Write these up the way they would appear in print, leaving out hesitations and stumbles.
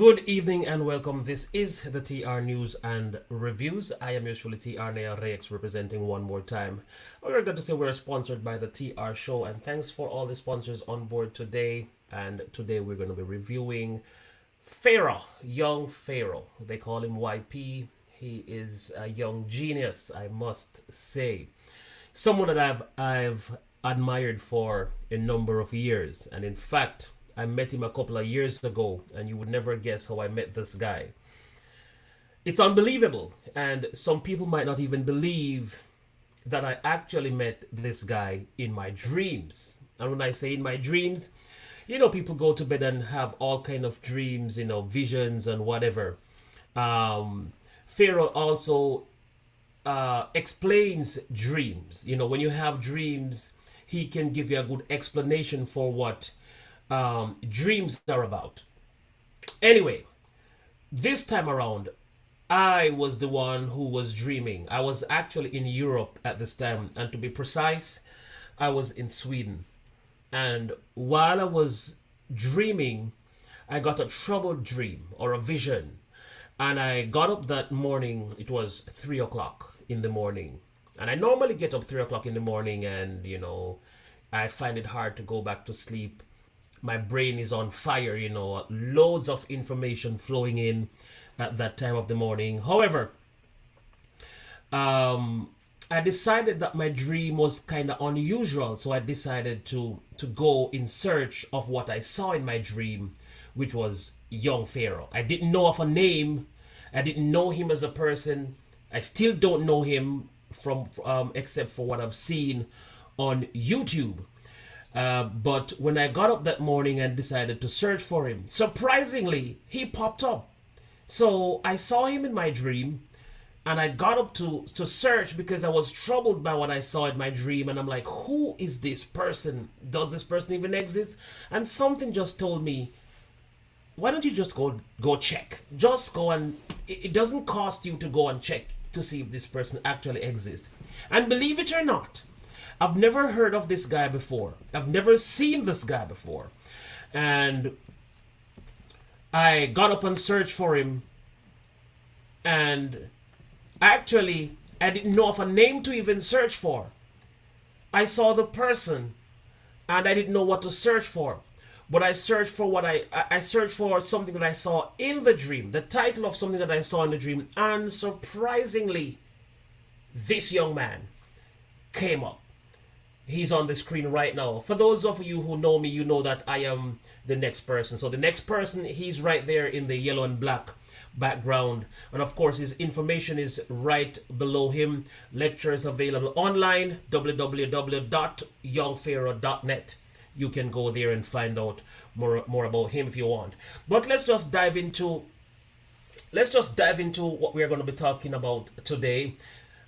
Good evening and welcome. This is the TR News and Reviews. I am usually TR Nea Rex representing one more time. We're going to say we're sponsored by the TR Show, and thanks for all the sponsors on board today. And today we're going to be reviewing Pharaoh, young Pharaoh. They call him YP. He is a young genius, I must say. Someone that I've admired for a number of years, and in fact, I met him a couple of years ago, and you would never guess how I met this guy. It's unbelievable, and some people might not even believe that I actually met this guy in my dreams. And when I say in my dreams, people go to bed and have all kind of dreams, visions and whatever. Pharaoh also explains dreams. When you have dreams, he can give you a good explanation for what dreams are about. Anyway, this time around, I was the one who was dreaming. I was actually in Europe at this time, and to be precise, I was in Sweden. And while I was dreaming, I got a troubled dream or a vision. And I got up that morning, it was 3 o'clock in the morning. And I normally get up 3 o'clock in the morning, and I find it hard to go back to sleep. My brain is on fire, loads of information flowing in at that time of the morning. However, I decided that my dream was kind of unusual, so I decided to go in search of what I saw in my dream, which was young Pharaoh. I didn't know of a name. I didn't know him as a person. I still don't know him from except for what I've seen on YouTube. But when I got up that morning and decided to search for him, surprisingly, he popped up. So I saw him in my dream, and I got up to search because I was troubled by what I saw in my dream. And I'm like, who is this person? Does this person even exist? And something just told me, why don't you just go check? Just go, and it doesn't cost you to go and check to see if this person actually exists. And believe it or not, I've never heard of this guy before. I've never seen this guy before. And I got up and searched for him. And actually, I didn't know of a name to even search for. I saw the person and I didn't know what to search for. But I searched for I searched for something that I saw in the dream, the title of something that I saw in the dream. And surprisingly, this young man came up. He's on the screen right now. For those of you who know me, you know that I am the next person. So the next person, he's right there in the yellow and black background. And of course, his information is right below him. Lectures available online, www.youngpharaoh.net. You can go there and find out more about him if you want. But let's just dive into what we're going to be talking about today.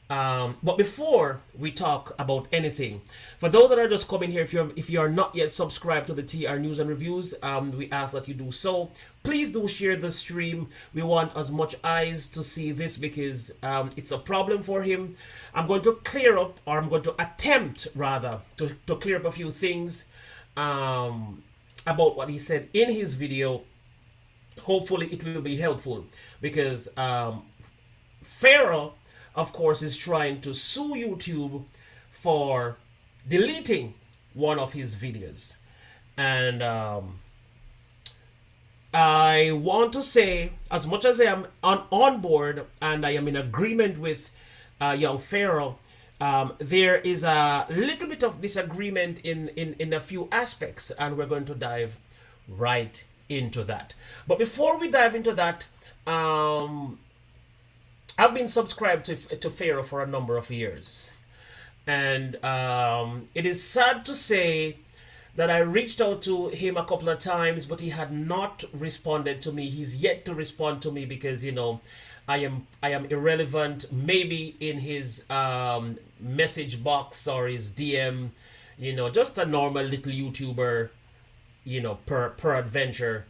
But before we talk about anything, for those that are just coming here, if you are not yet subscribed to the TR News and Reviews, we ask that you do so. Please do share the stream. We want as much eyes to see this because it's a problem for him. I'm going to clear up, or I'm going to attempt rather to clear up a few things about what he said in his video. Hopefully it will be helpful because Pharaoh, of course, is trying to sue YouTube for deleting one of his videos. And I want to say, as much as I am on board and I am in agreement with young Pharaoh, there is a little bit of disagreement in a few aspects, and we're going to dive right into that. But before we dive into that, I've been subscribed to Pharaoh for a number of years. And it is sad to say that I reached out to him a couple of times, but he had not responded to me. He's yet to respond to me because, I am irrelevant, maybe in his message box or his DM, just a normal little YouTuber, per adventure.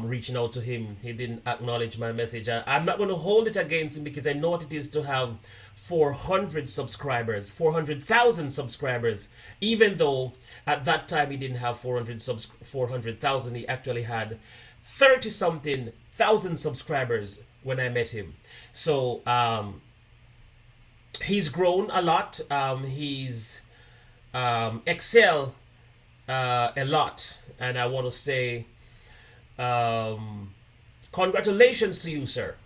reaching out to him. He didn't acknowledge my message. I'm not going to hold it against him because I know what it is to have 400 subscribers, 400,000 subscribers, even though at that time he didn't have 400,000. He actually had 30 something thousand subscribers when I met him. So he's grown a lot. He's excel a lot, and I want to say congratulations to you, sir,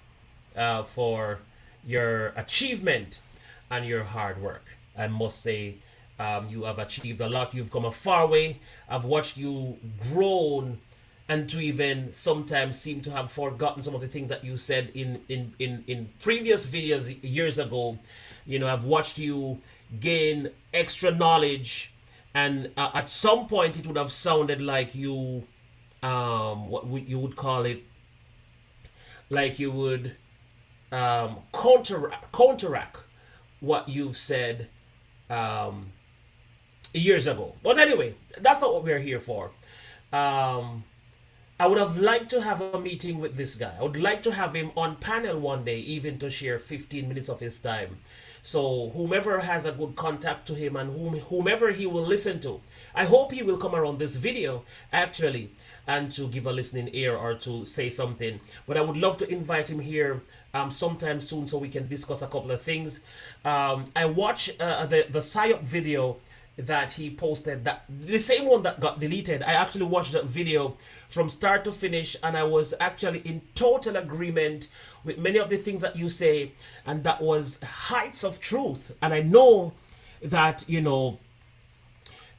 for your achievement and your hard work. I must say you have achieved a lot. You've come a far way. I've watched you grown and to even sometimes seem to have forgotten some of the things that you said in previous videos years ago. You know, I've watched you gain extra knowledge, and at some point it would have sounded like you you would call it, like you would counteract what you've said years ago. But anyway, that's not what we're here for. I would have liked to have a meeting with this guy. I would like to have him on panel one day, even to share 15 minutes of his time. So whomever has a good contact to him and whomever he will listen to, I hope he will come around this video actually and to give a listening ear or to say something. But I would love to invite him here sometime soon so we can discuss a couple of things. I watched the PSYOP video that he posted, that the same one that got deleted. I actually watched that video from start to finish, and I was actually in total agreement with many of the things that you say, and that was heights of truth. And I know that, you know,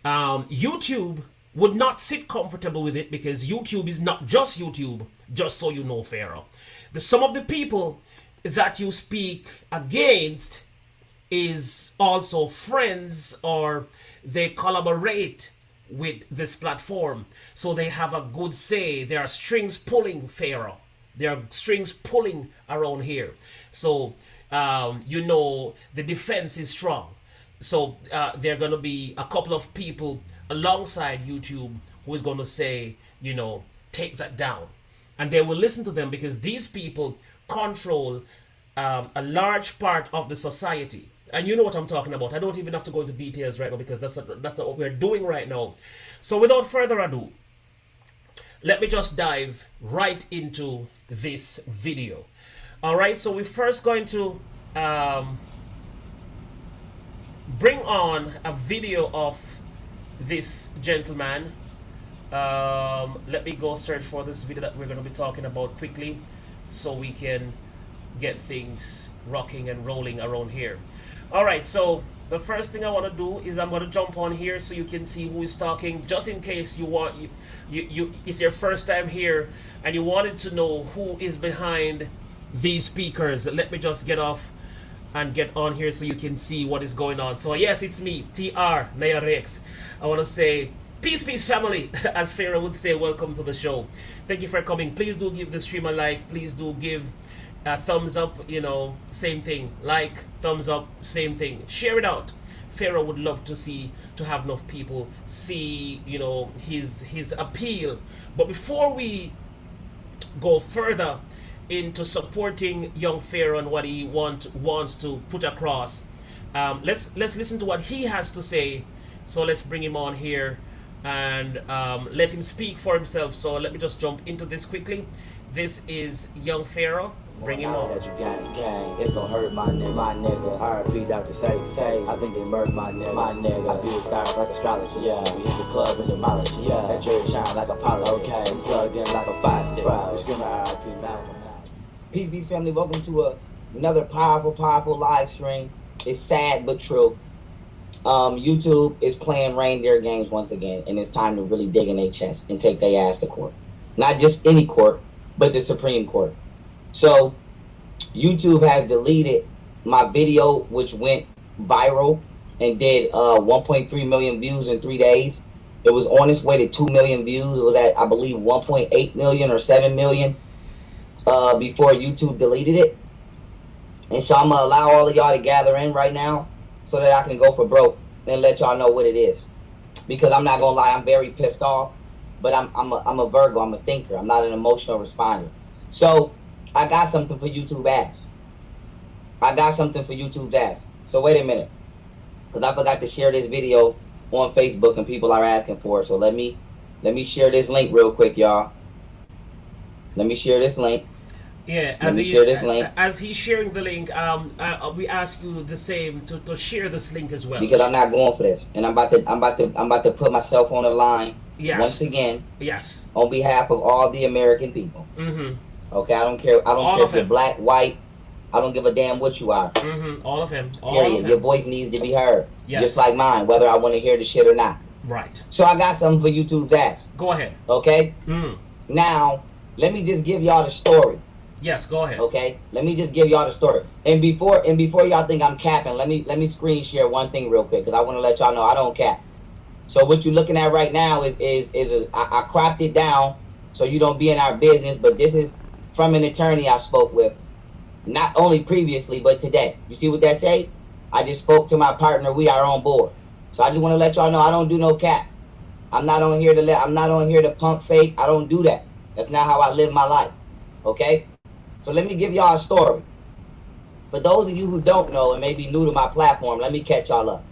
YouTube would not sit comfortable with it, because YouTube is not just YouTube, just so you know, Pharaoh. Some of the people that you speak against is also friends, or they collaborate with this platform, so they have a good say. There are strings pulling, Pharaoh. There are strings pulling around here. So you know, the defense is strong. So there are going to be a couple of people alongside YouTube who is going to say, you know, take that down, and they will listen to them, because these people control a large part of the society. And you know what I'm talking about. I don't even have to go into details right now, because that's not what we're doing right now. So without further ado, let me just dive right into this video. All right, so we're first going to bring on a video of this gentleman. Let me go search for this video that we're going to be talking about quickly, so we can get things rocking and rolling around here. All right, so the first thing I want to do is I'm going to jump on here so you can see who is talking, just in case you want it's your first time here and you wanted to know who is behind these speakers. Let me just get off and get on here so you can see what is going on. So yes, it's me, TR Naya Rex. I want to say peace, peace, family. As Pharaoh would say, welcome to the show. Thank you for coming. Please do give the stream a like. Please do give thumbs up, you know, same thing. Like, thumbs up, same thing. Share it out. Pharaoh would love to have enough people see, you know, his appeal. But before we go further into supporting young Pharaoh and what he wants to put across, let's listen to what he has to say. So let's bring him on here and let him speak for himself. So let me just jump into this quickly. This is young Pharaoh. Bring him on. That you gang. It's gonna hurt my nigga. R.I.P. Dr. Say. I think they murdered my nigga. I be a star like astrology. Yeah, we hit the club and demolish. Yeah, that jury shine like Apollo. Okay, we plugged in like a fire stick. We screaming R.I.P. Malcolm. Peace, family. Welcome to another powerful live stream. It's sad but true. YouTube is playing reindeer games once again, and it's time to really dig in their chest and take their ass to court. Not just any court, but the Supreme Court. So YouTube has deleted my video, which went viral and did 1.3 million views in 3 days. It was on its way to 2 million views. It was at, I believe, 1.8 million or 7 million before YouTube deleted it. And so I'm going to allow all of y'all to gather in right now so that I can go for broke and let y'all know what it is. Because I'm not going to lie, I'm very pissed off. but I'm a Virgo. I'm a thinker. I'm not an emotional responder. So I got something for YouTube ass. I got something for YouTube's ass. So wait a minute, because I forgot to share this video on Facebook and people are asking for it. So let me share this link real quick, y'all. Let me share this link. Yeah, Let me share this link as he's sharing the link, we ask you the same to share this link as well. because I'm not going for this, and I'm about to put myself on the line once again. Yes. On behalf of all the American people. Mm-hmm. Okay, I don't care. I don't care if you're black, white. I don't give a damn what you are. Mm-hmm. All of him. All Period. of him. Your voice needs to be heard. Yes. Just like mine, whether I want to hear the shit or not. Right. So I got something for YouTube's ass. Go ahead. Okay? Mm. Now, let me just give y'all the story. Yes, go ahead. Okay? Let me just give y'all the story. And before y'all think I'm capping, let me screen share one thing real quick, because I want to let y'all know I don't cap. So what you're looking at right now I cropped it down so you don't be in our business, but this is from an attorney I spoke with, not only previously, but today. You see what that say? I just spoke to my partner. We are on board. So I just want to let y'all know I don't do no cap. I'm not on here to pump fake. I don't do that. That's not how I live my life. Okay? So let me give y'all a story. For those of you who don't know and may be new to my platform, let me catch y'all up.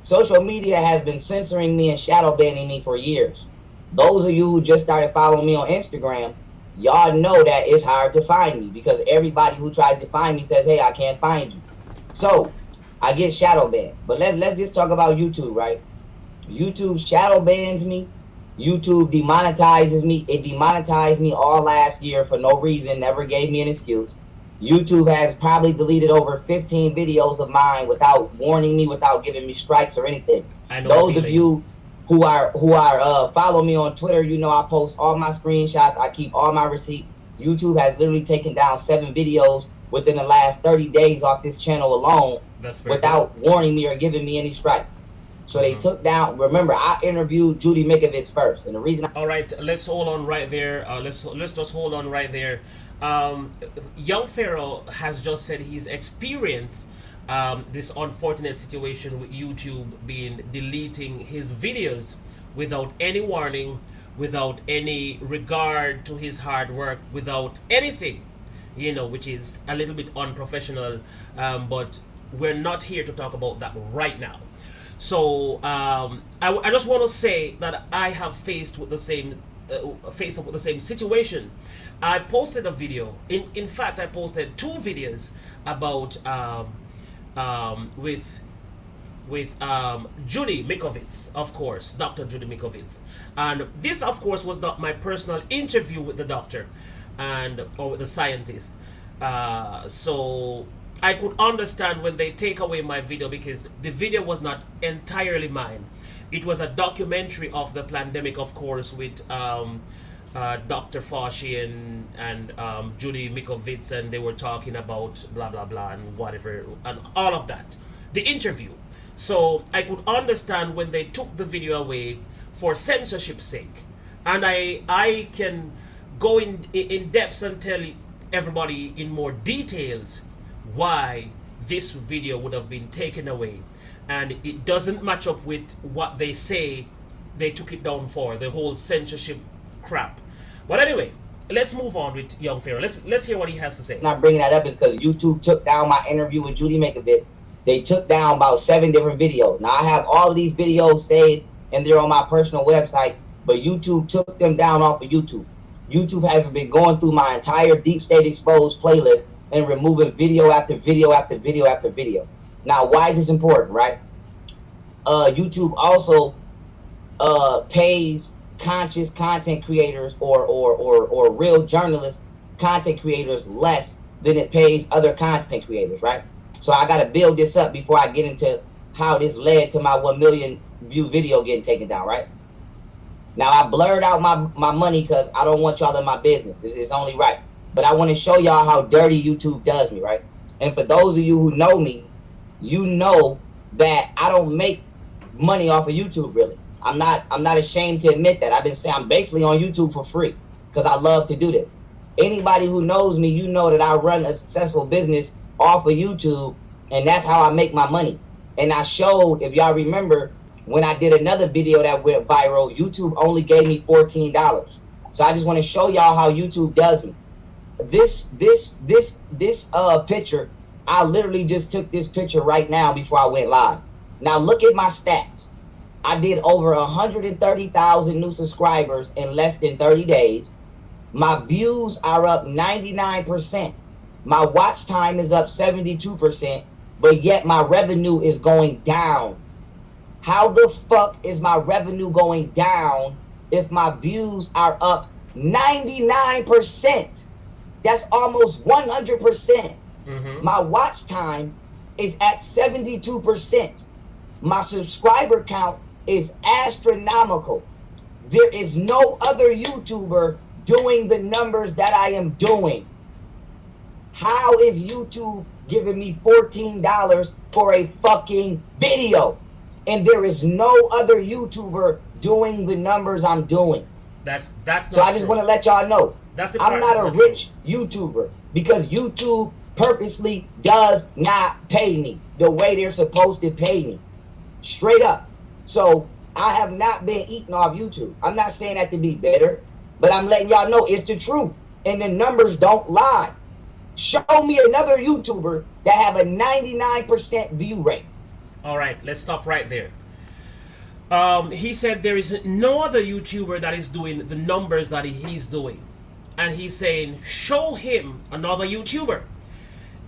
Social media has been censoring me and shadow banning me for years. Those of you who just started following me on Instagram, y'all know that it's hard to find me because everybody who tries to find me says, hey, I can't find you. So I get shadow banned. But let's just talk about YouTube, right? YouTube shadow bans me. YouTube demonetizes me. It demonetized me all last year for no reason, never gave me an excuse. YouTube has probably deleted over 15 videos of mine without warning me, without giving me strikes or anything. I know. Those of you who are follow me on Twitter, you know I post all my screenshots. I keep all my receipts. YouTube has literally taken down 7 videos within the last 30 days off this channel alone without warning me or giving me any strikes. So they took down. Remember, I interviewed Judy Mikovits first, and the reason. All right, let's hold on right there. Let's just hold on right there. Young Pharaoh has just said he's experienced this unfortunate situation with YouTube being deleting his videos without any warning, without any regard to his hard work, without anything, which is a little bit unprofessional. But we're not here to talk about that right now. So I just want to say that I have faced up with the same situation. I posted a video. In fact, I posted 2 videos about with Judy Mikovits, of course, Dr. Judy Mikovits, and this, of course, was not my personal interview with the doctor or with the scientist. So I could understand when they take away my video because the video was not entirely mine. It was a documentary of the pandemic, of course, with Dr. Fauci and Judy Mikovits, and they were talking about blah blah blah and whatever and all of that. The interview. So I could understand when they took the video away for censorship's sake, and I can go in depth and tell everybody in more details why this video would have been taken away, and it doesn't match up with what they say they took it down for, the whole censorship crap. But anyway, let's move on with young Pharaoh. Let's hear what he has to say. Not bringing that up is because YouTube took down my interview with Judy Mikovits. They took down about 7 different videos. Now I have all of these videos saved and they're on my personal website, but YouTube took them down off of YouTube. YouTube has been going through my entire Deep State Exposed playlist and removing video after video after video after video. Now, why is this important, right? YouTube also pays conscious content creators or real journalists, content creators, less than it pays other content creators, right? So I got to build this up before I get into how this led to my 1 million view video getting taken down, right? Now, I blurred out my money because I don't want y'all in my business. It's only right. But I want to show y'all how dirty YouTube does me, right? And for those of you who know me, you know that I don't make money off of YouTube, really. I'm not ashamed to admit that. I've been saying I'm basically on YouTube for free because I love to do this. Anybody who knows me, you know that I run a successful business off of YouTube, and that's how I make my money. And I showed, if y'all remember, When I did another video that went viral, YouTube only gave me $14. So I just want to show y'all how YouTube does me. This picture, I literally just took this picture right now before I went live. Now look at my stats. I did over 130,000 new subscribers in less than 30 days. My views are up 99%. My watch time is up 72%, but yet my revenue is going down. How the fuck is my revenue going down if my views are up 99%? That's almost 100%. My watch time is at 72%. My subscriber count is astronomical. There is no other YouTuber doing the numbers that I am doing. How is YouTube giving me $14 for a fucking video? And there is no other YouTuber doing the numbers I'm doing. That's not so I just want to let y'all know. I'm not a rich YouTuber because YouTube purposely does not pay me the way they're supposed to pay me. Straight up. So I have not been eating off YouTube. I'm not saying that to be bitter, but I'm letting y'all know it's the truth. And the numbers don't lie. Show me another YouTuber that have a 99% view rate. All right, let's stop right there. He said there is no other YouTuber that is doing the numbers that he's doing. And he's saying, show him another YouTuber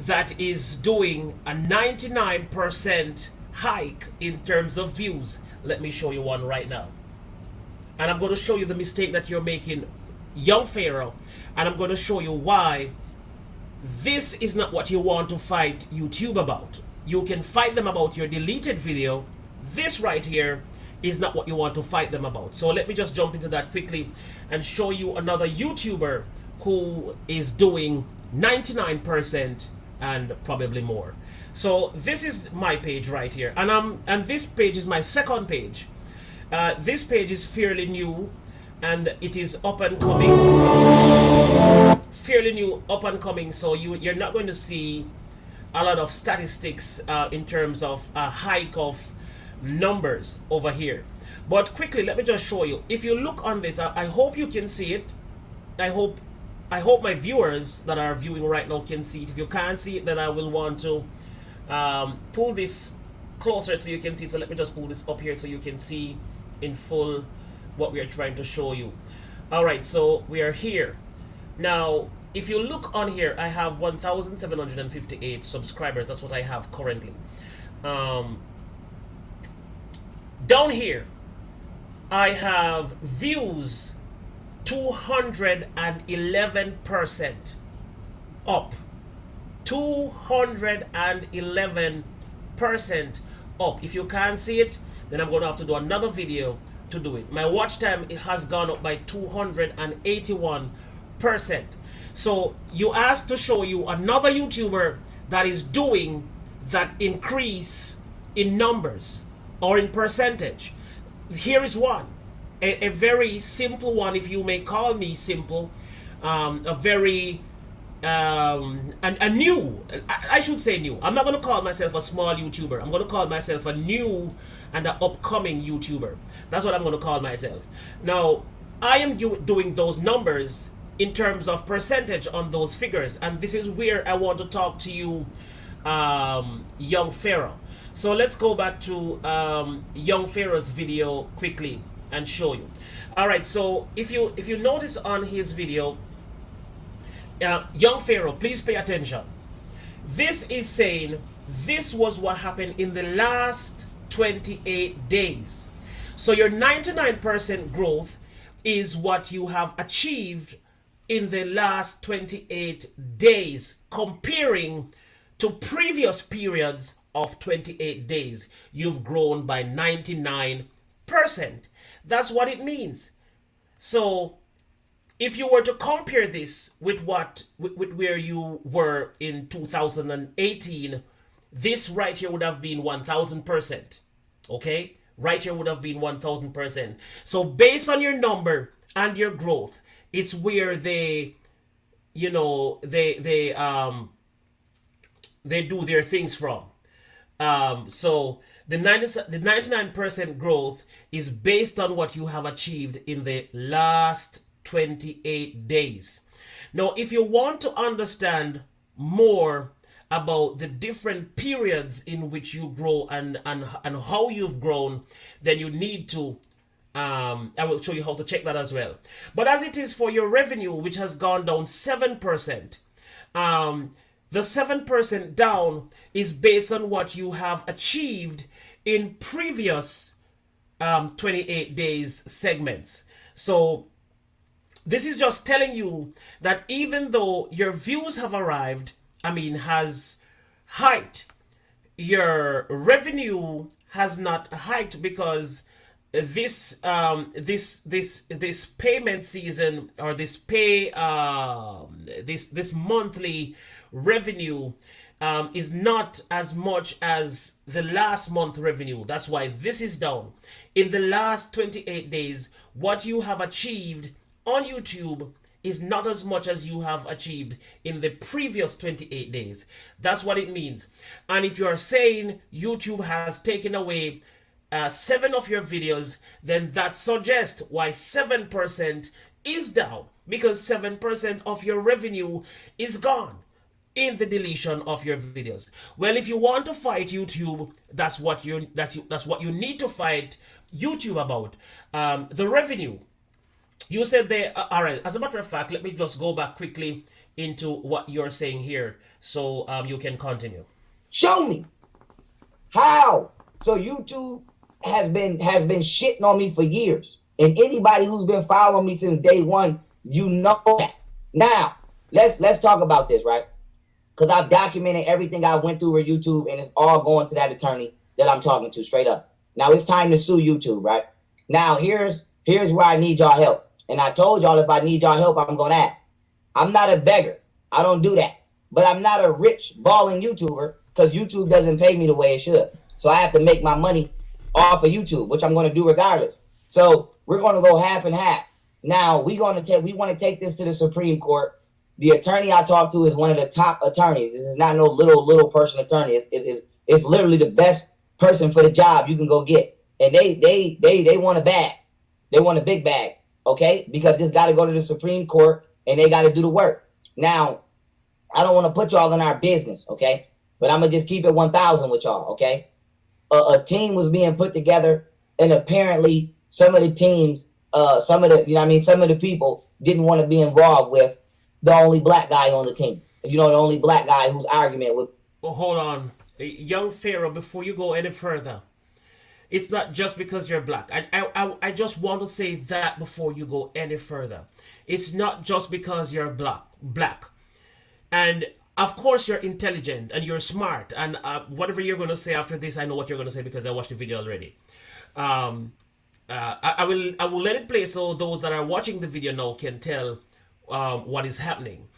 that is doing a 99% hike in terms of views. Let me show you one right now. And I'm going to show you the mistake that you're making, young Pharaoh. And I'm going to show you why this is not what you want to fight YouTube about. You can fight them about your deleted video. This right here is not what you want to fight them about. So let me just jump into that quickly and show you another YouTuber who is doing 99% and probably more. So this is my page right here, and this page is my second page. This page is fairly new, and it is up and coming. Fairly new, up and coming. So you're not going to see a lot of statistics in terms of a hike of numbers over here. But quickly, let me just show you. If you look on this, I hope you can see it. I hope my viewers that are viewing right now can see it. If you can't see it, then I will want to pull this closer so you can see it. So let me just pull this up here so you can see in full what we are trying to show you. All right, so we are here now. If you look on here, I have 1,758 subscribers. That's what I have currently. Down here, I have views 211% up. 211% up. If you can't see it, then I'm going to have to do another video to do it. My watch time, it has gone up by 281%. So you asked to show you another YouTuber that is doing that increase in numbers or in percentage. Here is one, a very simple one, if you may call me simple, a very a new, I should say new. I'm not going to call myself a small YouTuber. I'm going to call myself a new and an upcoming YouTuber. That's what I'm going to call myself. Now, I am doing those numbers in terms of percentage on those figures, and this is where I want to talk to you, young Pharaoh. So let's go back to young Pharaoh's video quickly and show you. All right, so if you notice on his video, young Pharaoh, please pay attention. This is saying this was what happened in the last 28 days. So your 99% growth is what you have achieved in the last 28 days, comparing to previous periods of 28 days. You've grown by 99%. That's what it means. So if you were to compare this with where you were in 2018, this right here would have been 1000%. Okay? Right here would have been 1000%. So based on your number and your growth, it's where they do their things from. So the 99% growth is based on what you have achieved in the last 28 days. Now, if you want to understand more about the different periods in which you grow and how you've grown, then you need to I will show you how to check that as well. But as it is for your revenue, which has gone down 7%, the 7% down is based on what you have achieved in previous 28 days segments. So this is just telling you that even though your views have arrived, has hiked, your revenue has not hiked because this payment season, or this monthly revenue is not as much as the last month revenue. That's why this is down. In the last 28 days, what you have achieved on YouTube is not as much as you have achieved in the previous 28 days. That's what it means. And if you're saying YouTube has taken away 7 of your videos, then that suggests why 7% is down, because 7% of your revenue is gone in the deletion of your videos. Well, if you want to fight YouTube, that's what you need to fight YouTube about. The revenue. You said they all right. As a matter of fact, let me just go back quickly into what you're saying here, so you can continue. Show me how. So YouTube has been shitting on me for years, and anybody who's been following me since day one, you know that. Now let's talk about this, right? Because I've documented everything I went through with YouTube, and it's all going to that attorney that I'm talking to straight up. Now it's time to sue YouTube, right? Now here's where I need y'all help. And I told y'all if I need y'all help, I'm going to ask. I'm not a beggar. I don't do that. But I'm not a rich, balling YouTuber, because YouTube doesn't pay me the way it should. So I have to make my money off of YouTube, which I'm going to do regardless. So we're going to go half and half. Now we want to take this to the Supreme Court. The attorney I talked to is one of the top attorneys. This is not no little person attorney. It's literally the best person for the job you can go get. And they want a bag. They want a big bag. Okay, because this got to go to the Supreme Court, and they got to do the work. Now, I don't want to put y'all in our business, okay? But I'm going to just keep it 1,000 with y'all, okay? A team was being put together, and apparently some of the teams, some of the people didn't want to be involved with the only black guy on the team. The only black guy whose argument with... Well, hold on. Young Pharaoh, before you go any further, it's not just because you're black. I just want to say that before you go any further. It's not just because you're black. And of course you're intelligent and you're smart. And whatever you're going to say after this, I know what you're going to say because I watched the video already. I will let it play so those that are watching the video now can tell what is happening.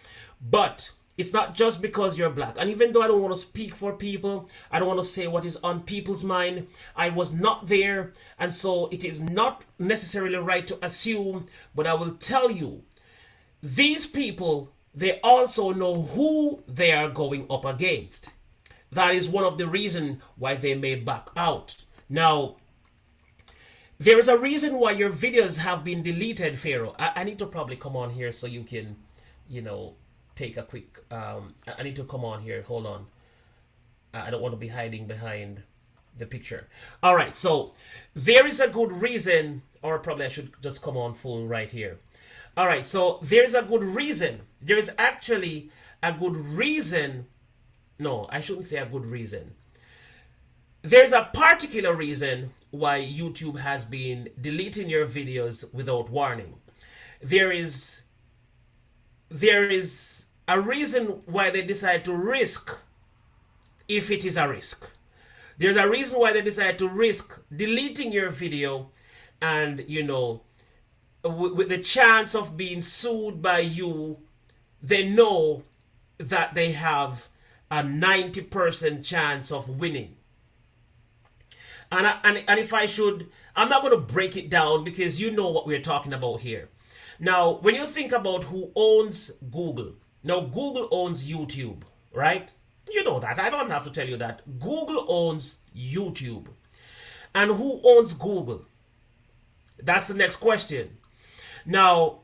But it's not just because you're black. And even though I don't want to speak for people, I don't want to say what is on people's mind, I was not there, and so it is not necessarily right to assume, but I will tell you, these people, they also know who they are going up against. That is one of the reasons why they may back out. Now, there is a reason why your videos have been deleted, Pharaoh. I need to probably come on here so you can, take a quick I need to come on here. Hold on. I don't want to be hiding behind the picture. All right, so there is a good reason, or probably I should just come on full right here. All right, so there's a good reason. There is actually a good reason. No, I shouldn't say a good reason. There's a particular reason why YouTube has been deleting your videos without warning. There is a reason why they decide to risk, if it is a risk. There's a reason why they decide to risk deleting your video, and with the chance of being sued by you, they know that they have a 90% chance of winning. And if I should, I'm not going to break it down because you know what we're talking about here. Now, when you think about who owns Google, now Google owns YouTube, right? You know that. I don't have to tell you that. Google owns YouTube. And who owns Google? That's the next question. Now,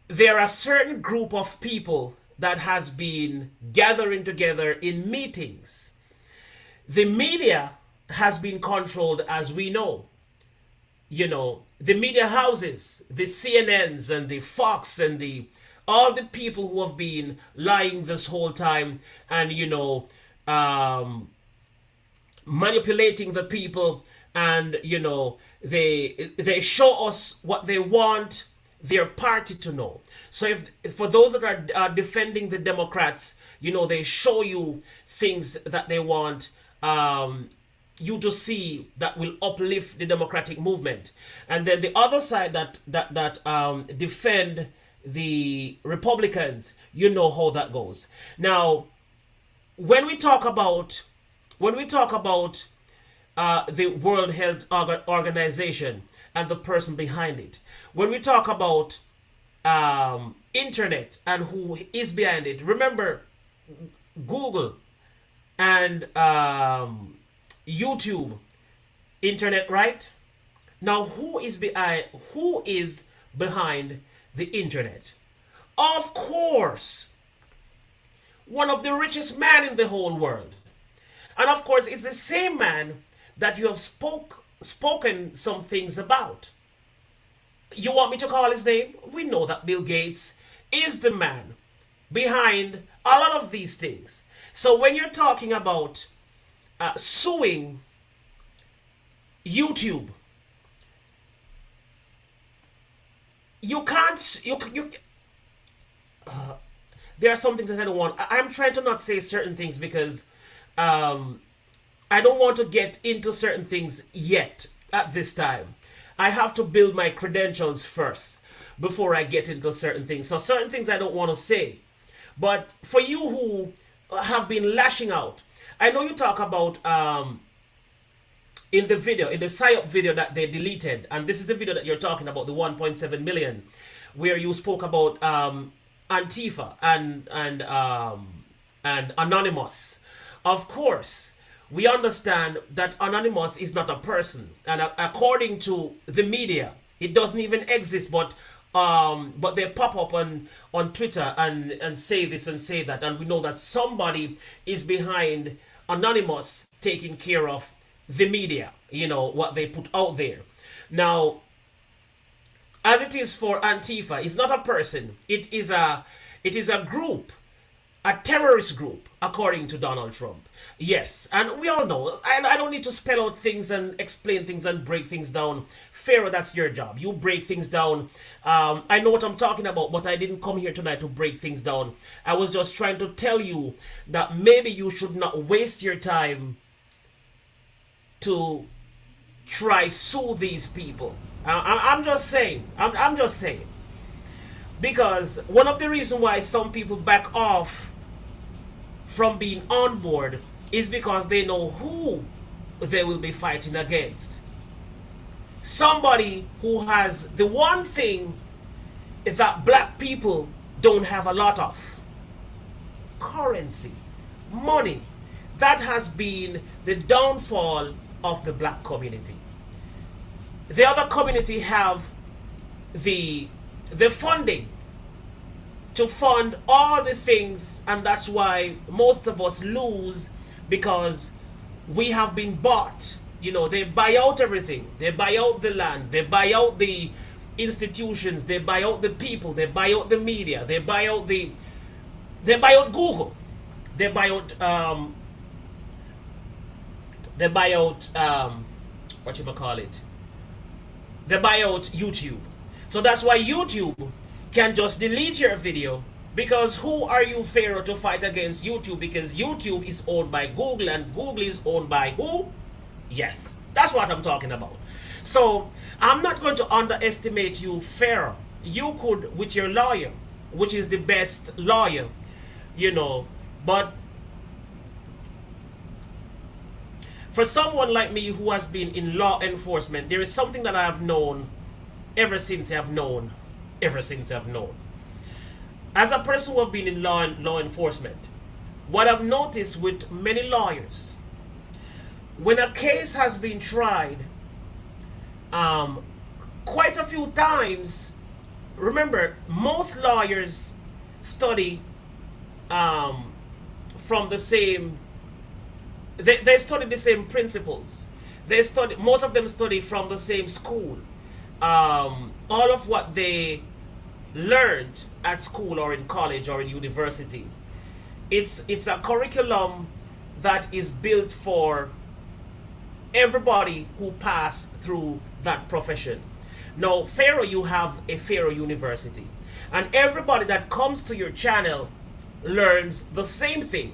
there are a certain group of people that has been gathering together in meetings. The media has been controlled, as we know. You know, the media houses, the CNNs and the Fox and the all the people who have been lying this whole time and manipulating the people, and they show us what they want their party to know. So if for those that are defending the Democrats, they show you things that they want you to see that will uplift the democratic movement, and then the other side that defend the Republicans, how that goes. Now, when we talk about the World Health Organization and the person behind it, when we talk about internet and who is behind it, remember Google and YouTube, internet, right? Now, who is behind the internet? Of course, one of the richest men in the whole world. And of course, it's the same man that you have spoken some things about. You want me to call his name? We know that Bill Gates is the man behind a lot of these things. So when you're talking about suing YouTube, you can't, there are some things that I don't want. I'm trying to not say certain things because I don't want to get into certain things yet at this time. I have to build my credentials first before I get into certain things. So certain things I don't want to say. But for you who have been lashing out, I know you talk about in the PSYOP video that they deleted, and this is the video that you're talking about, the 1.7 million, where you spoke about Antifa and Anonymous. Of course, we understand that Anonymous is not a person, and according to the media, it doesn't even exist. But they pop up on Twitter and say this and say that, and we know that somebody is behind Anonymous taking care of the media. What they put out there. Now, as it is for Antifa, it's not a person. It is a group. A terrorist group, according to Donald Trump. Yes, and we all know. I don't need to spell out things and explain things and break things down. Pharaoh, that's your job. You break things down. I know what I'm talking about, but I didn't come here tonight to break things down. I was just trying to tell you that maybe you should not waste your time to try sue these people. I'm just saying. I'm just saying. Because one of the reasons why some people back off from being on board is because they know who they will be fighting against. Somebody who has the one thing that black people don't have a lot of: currency, money. That has been the downfall of the black community. The other community have the funding to fund all the things, and that's why most of us lose, because we have been bought. They buy out everything. They buy out the land, they buy out the institutions, they buy out the people, they buy out the media, they buy out Google, they buy out they buy out YouTube. So that's why YouTube can just delete your video, because who are you, Pharaoh, to fight against YouTube? Because YouTube is owned by Google, and Google is owned by who? Yes, that's what I'm talking about. So I'm not going to underestimate you, Pharaoh. You could, with your lawyer, which is the best lawyer, but for someone like me who has been in law enforcement, there is something that I have known ever since I've known. As a person who have been in law enforcement, what I've noticed with many lawyers, when a case has been tried um, quite a few times, remember, most lawyers study um, from the same, they study the same principles. They study, most of them study from the same school. All of what they learned at school or in college or in university, it's a curriculum that is built for everybody who passed through that profession. Now, Pharaoh, you have a Pharaoh University, and everybody that comes to your channel learns the same thing.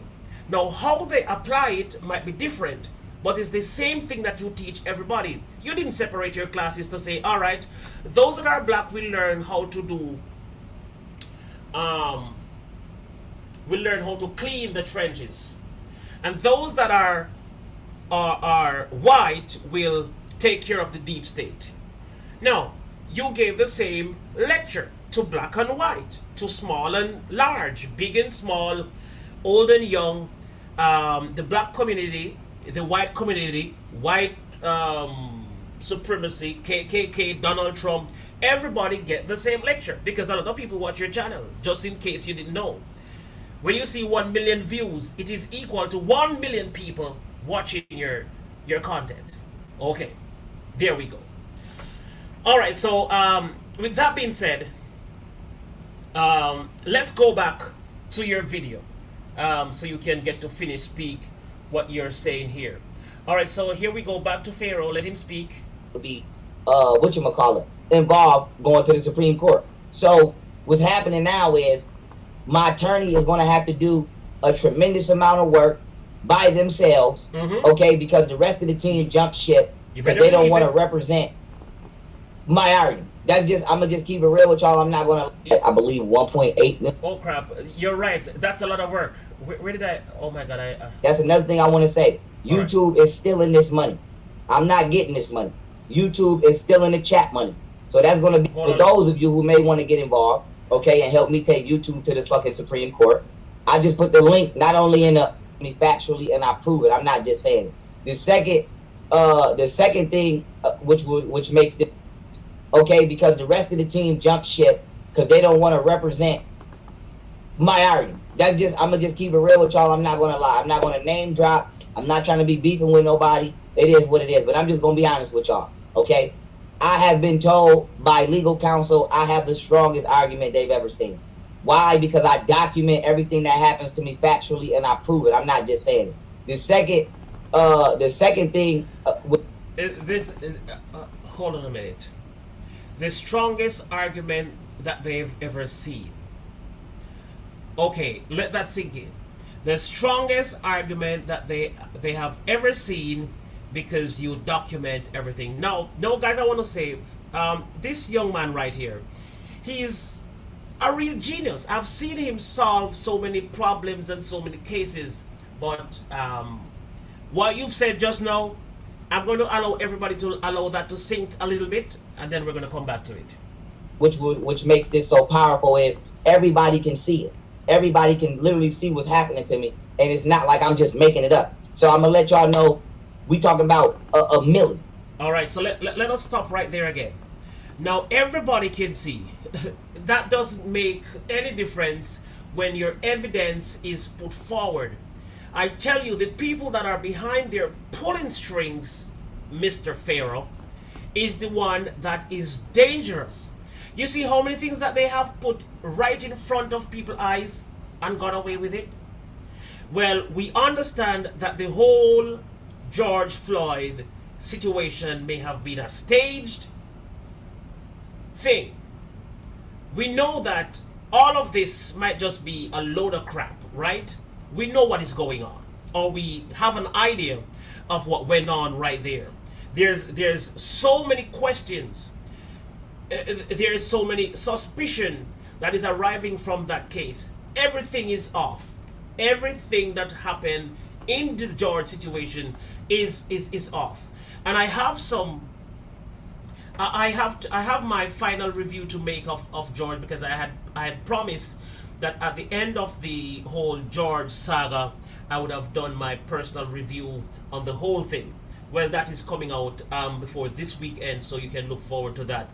Now, how they apply it might be different, but it's the same thing that you teach everybody. You didn't separate your classes to say, all right, those that are black will learn how to do, will learn how to clean the trenches, and those that are white will take care of the deep state. No, you gave the same lecture to black and white, to small and large, big and small, old and young, the black community, the white community, white supremacy, KKK, Donald Trump. Everybody get the same lecture because a lot of people watch your channel, just in case you didn't know. When you see 1 million views, it is equal to 1 million people watching your content. Okay, there we go. All right, so with that being said, let's go back to your video so you can get to finish speak what you're saying here. All right, so here we go back to Pharaoh. Let him speak. Be whatchamacallit, involved going to the Supreme Court. So what's happening now is my attorney is going to have to do a tremendous amount of work by themselves, okay, because the rest of the team jumped ship because they don't want to represent my argument. That's just, I'm gonna just keep it real with y'all. I'm not gonna, I believe 1.8 million. Oh crap, you're right, that's a lot of work. Where did I, oh my god, That's another thing I want to say. YouTube is stealing this money. I'm not getting this money. YouTube is stealing the chat money. So that's gonna be for those of you who may want to get involved, okay, and help me take YouTube to the fucking Supreme Court. I just put the link not only in the me factually, and I prove it. I'm not just saying it. The second thing, which makes it okay, because the rest of the team jumped ship because they don't want to represent my argument. That's just, I'm gonna just keep it real with y'all. I'm not gonna lie. I'm not gonna name drop. I'm not trying to be beefing with nobody. It is what it is. But I'm just gonna be honest with y'all. Okay, I have been told by legal counsel I have the strongest argument they've ever seen. Why? Because I document everything that happens to me factually, and I prove it. I'm not just saying it. The second thing, hold on a minute. The strongest argument that they've ever seen. Okay, let that sink in. The strongest argument that they have ever seen, because you document everything. Now, guys, I want to say, this young man right here, he's a real genius. I've seen him solve so many problems and so many cases. But what you've said just now, I'm going to allow everybody to allow that to sink a little bit, and then we're going to come back to it. Which makes this so powerful is everybody can see it. Everybody can literally see what's happening to me, and it's not like I'm just making it up. So I'm gonna let y'all know we talking about a million. All right, so let us stop right there again. Now everybody can see. That doesn't make any difference when your evidence is put forward. I tell you, the people that are behind their pulling strings, Mr. Pharaoh, is the one that is dangerous. You see how many things that they have put right in front of people's eyes and got away with it? Well, we understand that the whole George Floyd situation may have been a staged thing. We know that all of this might just be a load of crap, right? We know what is going on, or we have an idea of what went on right there. There's so many questions. There is so many suspicion that is arriving from that case. Everything is off. Everything that happened in the George situation is off. And I have some. I have my final review to make of George, because I had promised that at the end of the whole George saga, I would have done my personal review on the whole thing. Well, that is coming out before this weekend, so you can look forward to that.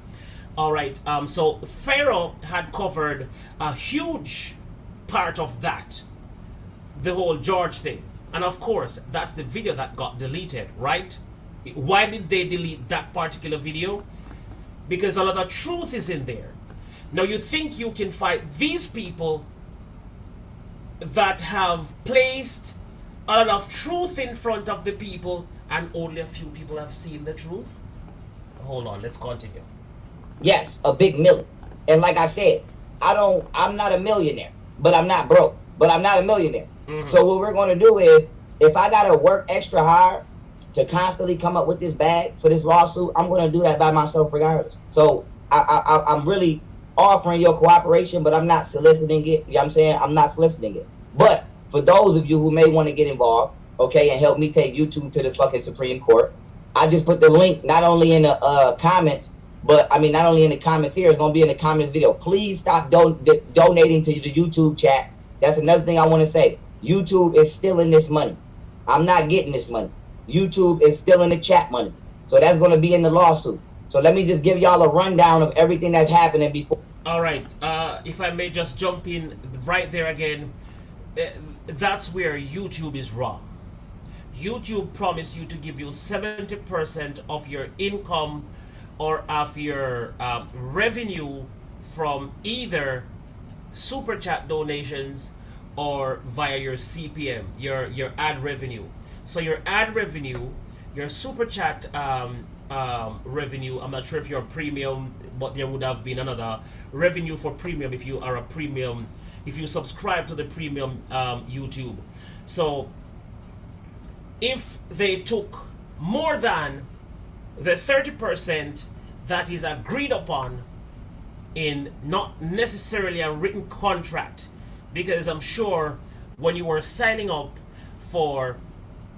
All right. So Pharaoh had covered a huge part of that, the whole George thing, and of course, that's the video that got deleted, right? Why did they delete that particular video? Because a lot of truth is in there. Now you think you can fight these people that have placed a lot of truth in front of the people, and only a few people have seen the truth? Hold on, let's continue. Yes, a big million. And like I said, I'm not a millionaire, but I'm not broke. But I'm not a millionaire. So what we're going to do is, if I got to work extra hard to constantly come up with this bag for this lawsuit, I'm going to do that by myself regardless. So I'm really offering your cooperation, but I'm not soliciting it. You know what I'm saying? I'm not soliciting it. But for those of you who may want to get involved, okay, and help me take YouTube to the fucking Supreme Court, I just put the link not only in the comments, but I mean, not only in the comments here, it's going to be in the comments video. Please stop donating to the YouTube chat. That's another thing I want to say. YouTube is stealing this money. I'm not getting this money. YouTube is stealing the chat money. So that's going to be in the lawsuit. So let me just give y'all a rundown of everything that's happening before. All right. If I may just jump in right there again, that's where YouTube is wrong. YouTube promised you to give you 70% of your income or of your revenue from either super chat donations or via your CPM, your ad revenue. So your ad revenue, your super chat revenue, I'm not sure if you're premium, but there would have been another revenue for premium if you are a premium, if you subscribe to the premium YouTube. So if they took more than the 30% that is agreed upon in not necessarily a written contract, because I'm sure when you were signing up for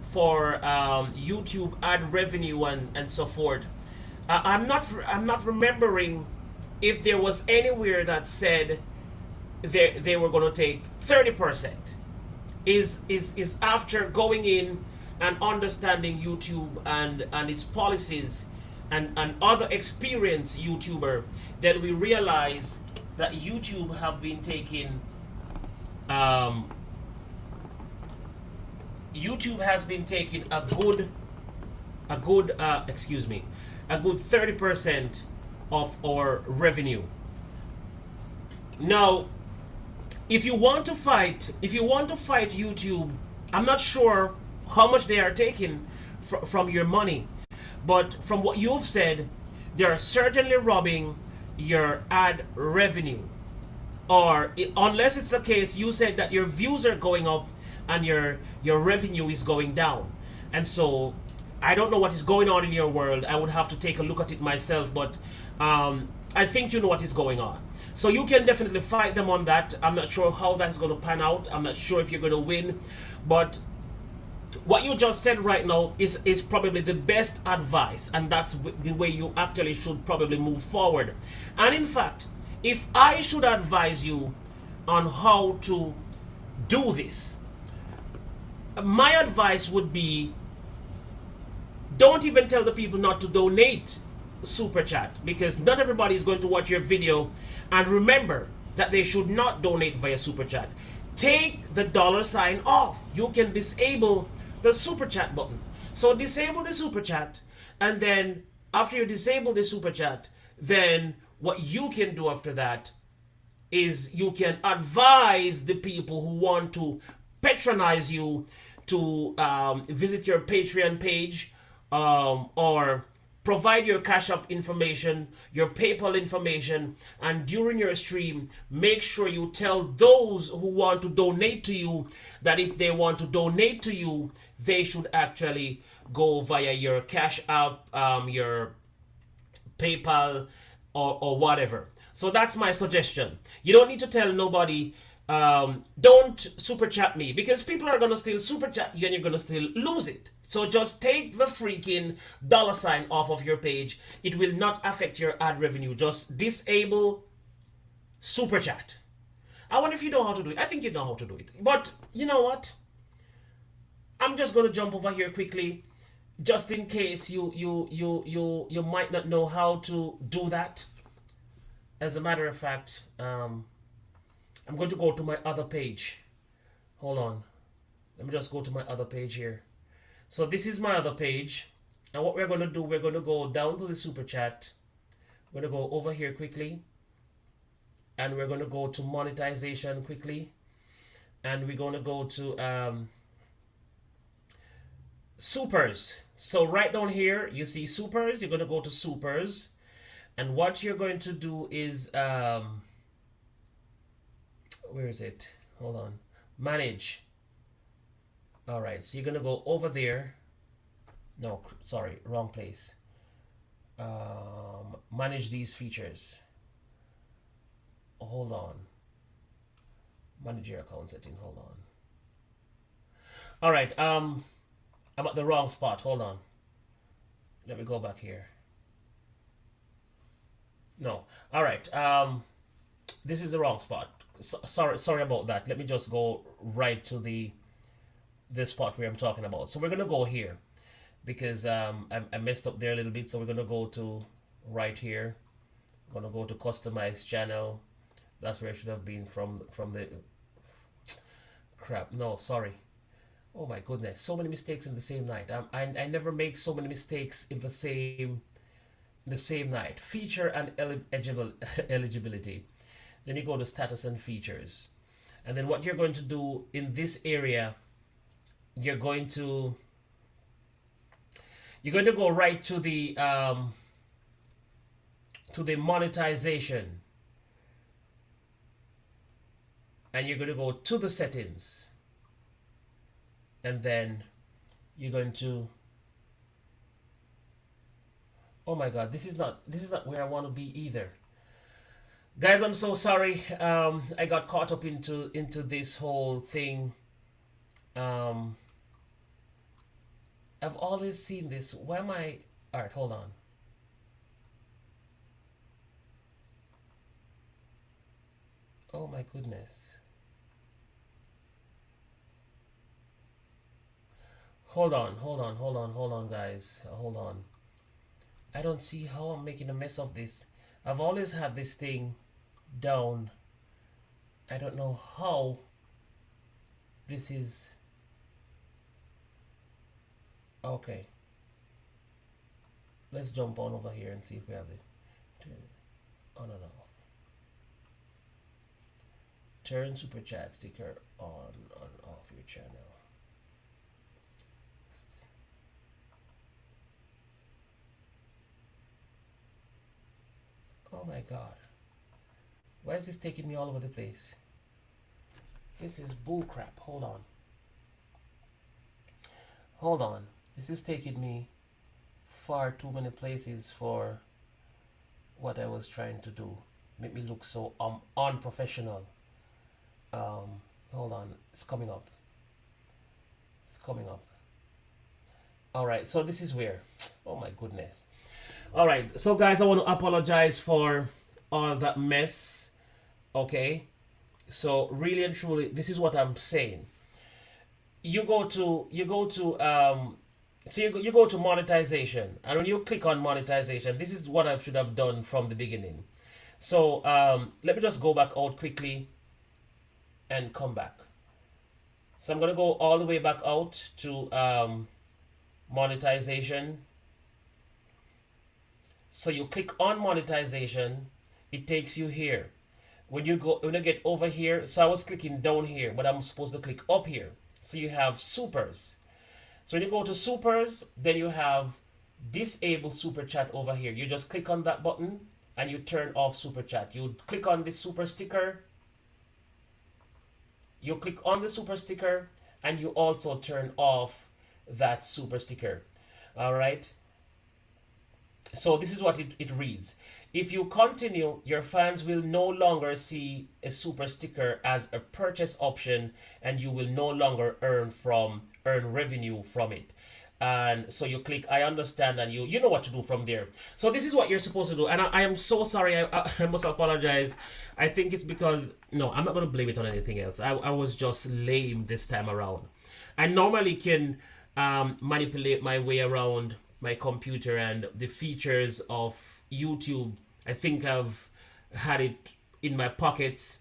YouTube ad revenue and so forth, I'm not remembering if there was anywhere that said they were going to take 30%. Is after going in and understanding YouTube and its policies and other experienced YouTuber, then we realize that YouTube have been taking YouTube has been taking a good 30% of our revenue. Now, if you want to fight YouTube, I'm not sure how much they are taking from your money, but from what you've said, they are certainly robbing your ad revenue. Or unless it's the case, you said that your views are going up and your revenue is going down. And so I don't know what is going on in your world. I would have to take a look at it myself, but I think you know what is going on. So you can definitely fight them on that. I'm not sure how that's going to pan out. I'm not sure if you're going to win, but what you just said right now is probably the best advice, and that's the way you actually should probably move forward. And in fact, if I should advise you on how to do this, my advice would be, don't even tell the people not to donate super chat, because not everybody is going to watch your video. And remember that they should not donate via super chat. Take the $ off. You can disable the super chat button. So disable the super chat, and then after you disable the super chat, then what you can do after that is you can advise the people who want to patronize you to visit your Patreon page, or provide your Cash App information, your PayPal information, and during your stream, make sure you tell those who want to donate to you that if they want to donate to you, they should actually go via your Cash App, your PayPal, or whatever. So that's my suggestion. You don't need to tell nobody, don't super chat me, because people are going to still super chat you and you're going to still lose it. So just take the freaking $ off of your page. It will not affect your ad revenue. Just disable super chat. I wonder if you know how to do it. I think you know how to do it. But you know what? I'm just going to jump over here quickly, just in case you might not know how to do that. As a matter of fact, I'm going to go to my other page. Hold on. Let me just go to my other page here. So this is my other page. And what we're going to do, we're going to go down to the super chat. We're going to go over here quickly. And we're going to go to monetization quickly. And we're going to go to supers. So right down here, you see supers. You're going to go to supers. And what you're going to do is, where is it? Hold on. Manage. All right. So you're going to go over there. No, sorry, wrong place. Manage these features. Hold on. Manage your account setting. Hold on. All right. I'm at the wrong spot. Hold on. Let me go back here. No. All right. This is the wrong spot. Sorry about that. Let me just go right to the spot where I'm talking about. So we're gonna go here because I messed up there a little bit. So we're gonna go to right here. We're gonna go to customize channel. That's where it should have been from the crap. No, sorry. Oh my goodness, so many mistakes in the same night. I never make so many mistakes in the same night. Feature and eligibility. Then you go to status and features. And then what you're going to do in this area, you're going to go right to the monetization. And you're going to go to the settings. And then you're going to, oh my god, this is not where I want to be either. Guys, I'm so sorry. I got caught up into this whole thing. I've always seen this. Why am I? All right, hold on. Oh my goodness. Hold on, guys. Hold on. I don't see how I'm making a mess of this. I've always had this thing down. I don't know how this is. Okay. Let's jump on over here and see if we have it. Oh, no. Turn super chat sticker on off your channel. Oh my god. Why is this taking me all over the place? This is bullcrap. Hold on. This is taking me far too many places for what I was trying to do. Make me look so unprofessional. Hold on. It's coming up. Alright, so this is where. Oh my goodness. Alright, so guys, I want to apologize for all that mess. Okay, so really and truly, this is what I'm saying. You go to monetization, and when you click on monetization, this is what I should have done from the beginning. So let me just go back out quickly and come back. So I'm gonna go all the way back out to monetization. So you click on monetization, it takes you here. When you get over here, so I was clicking down here, but I'm supposed to click up here. So you have supers. So when you go to supers, then you have disable super chat over here. You just click on that button and you turn off super chat. You click on this super sticker. You click on the super sticker and you also turn off that super sticker. All right. So this is what it reads. If you continue, your fans will no longer see a super sticker as a purchase option, and you will no longer earn revenue from it. And so you click I understand, and you know what to do from there. So this is what you're supposed to do. And I am so sorry. I must apologize. I think it's because, no, I'm not going to blame it on anything else. I was just lame this time around. I normally can manipulate my way around my computer and the features of YouTube. I think I've had it in my pockets,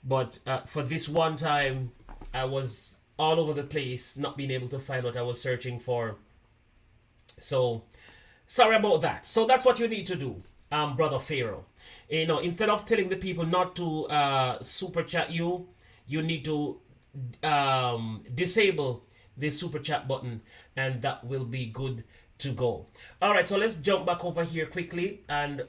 but for this one time, I was all over the place, not being able to find what I was searching for. So sorry about that. So that's what you need to do, brother Pharaoh. You know, instead of telling the people not to super chat you, you need to disable the super chat button, and that will be good to go. All right, so let's jump back over here quickly and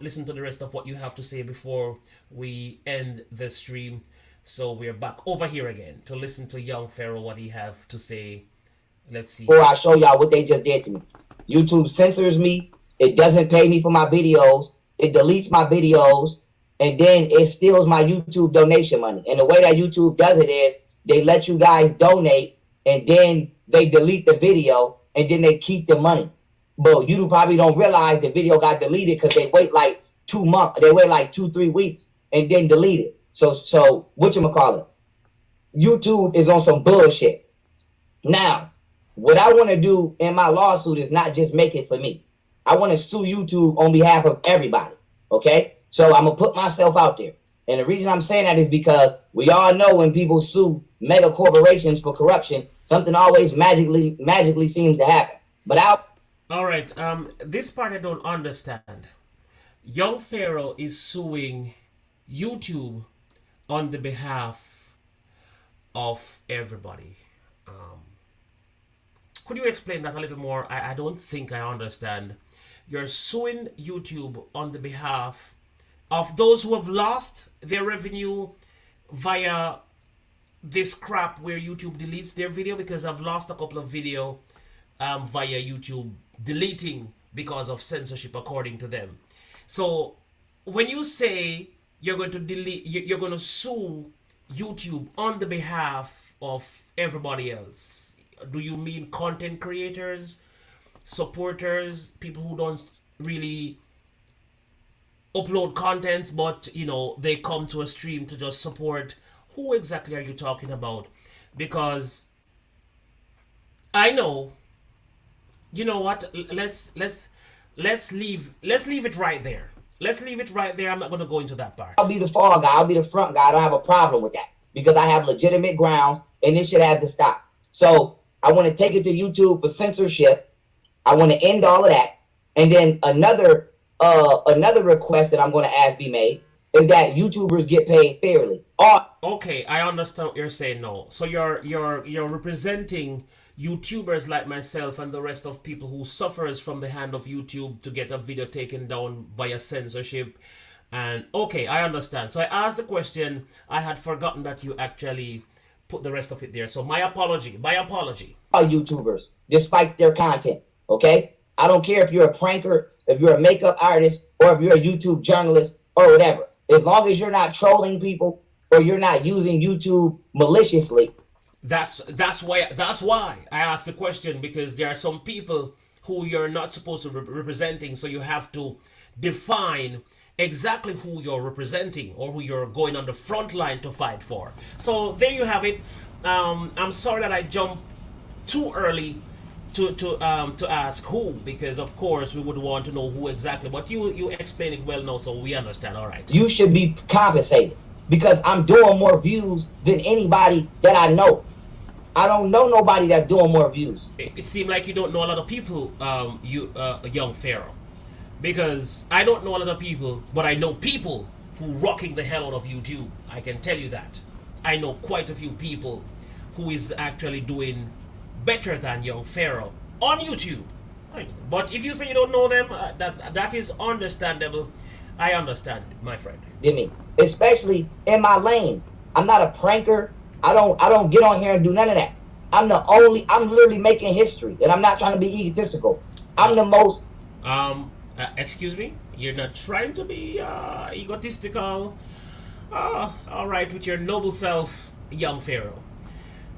listen to the rest of what you have to say before we end the stream. So we're back over here again to listen to young Pharaoh, what he have to say. Let's see. Before I show y'all what they just did to me. YouTube censors me. It doesn't pay me for my videos. It deletes my videos. And then it steals my YouTube donation money. And the way that YouTube does it is they let you guys donate, and then they delete the video, and then they keep the money. But you probably don't realize the video got deleted because they wait like 2 months. They wait like 2-3 weeks and then delete it. So whatchamacallit? YouTube is on some bullshit. Now, what I want to do in my lawsuit is not just make it for me. I want to sue YouTube on behalf of everybody. Okay? So I'm going to put myself out there. And the reason I'm saying that is because we all know when people sue mega corporations for corruption, something always magically seems to happen. But all right, this part I don't understand. Young Pharaoh is suing YouTube on the behalf of everybody. Could you explain that a little more? I don't think I understand. You're suing YouTube on the behalf of those who have lost their revenue via this crap where YouTube deletes their video, because I've lost a couple of video via YouTube deleting because of censorship according to them. So when you say you're going to delete, you're going to sue YouTube on the behalf of everybody else, do you mean content creators, supporters, people who don't really upload contents, but you know they come to a stream to just support? Who exactly are you talking about? Because I know, you know what? Let's leave it right there. Let's leave it right there. I'm not going to go into that part. I'll be the fall guy. I'll be the front guy. I don't have a problem with that because I have legitimate grounds, and this shit has to stop. So I want to take it to YouTube for censorship. I want to end all of that, and then another request that I'm going to ask be made is that YouTubers get paid fairly. Okay, I understand what you're saying now. So you're representing YouTubers like myself and the rest of people who suffers from the hand of YouTube to get a video taken down via censorship. And okay, I understand. So I asked the question. I had forgotten that you actually put the rest of it there. So my apology. YouTubers, despite their content, okay? I don't care if you're a pranker, if you're a makeup artist, or if you're a YouTube journalist or whatever. As long as you're not trolling people or you're not using YouTube maliciously. That's why I asked the question, because there are some people who you're not supposed to be representing, so you have to define exactly who you're representing or who you're going on the front line to fight for. So there you have it. I'm sorry that I jumped too early to ask who, because of course we would want to know who exactly, but you explain it well now, so we understand. All right, you should be compensated because I'm doing more views than anybody that I know. I don't know nobody that's doing more views. It seems like you don't know a lot of people, young Pharaoh, because I don't know a lot of people, but I know people who rocking the hell out of YouTube. I can tell you that. I know quite a few people who is actually doing better than young Pharaoh on YouTube. But if you say you don't know them, that is understandable. I understand, my friend. Especially in my lane. I'm not a pranker. I don't get on here and do none of that. I'm literally making history, and I'm not trying to be egotistical. I'm the most. Excuse me? You're not trying to be egotistical? All right, with your noble self, young Pharaoh.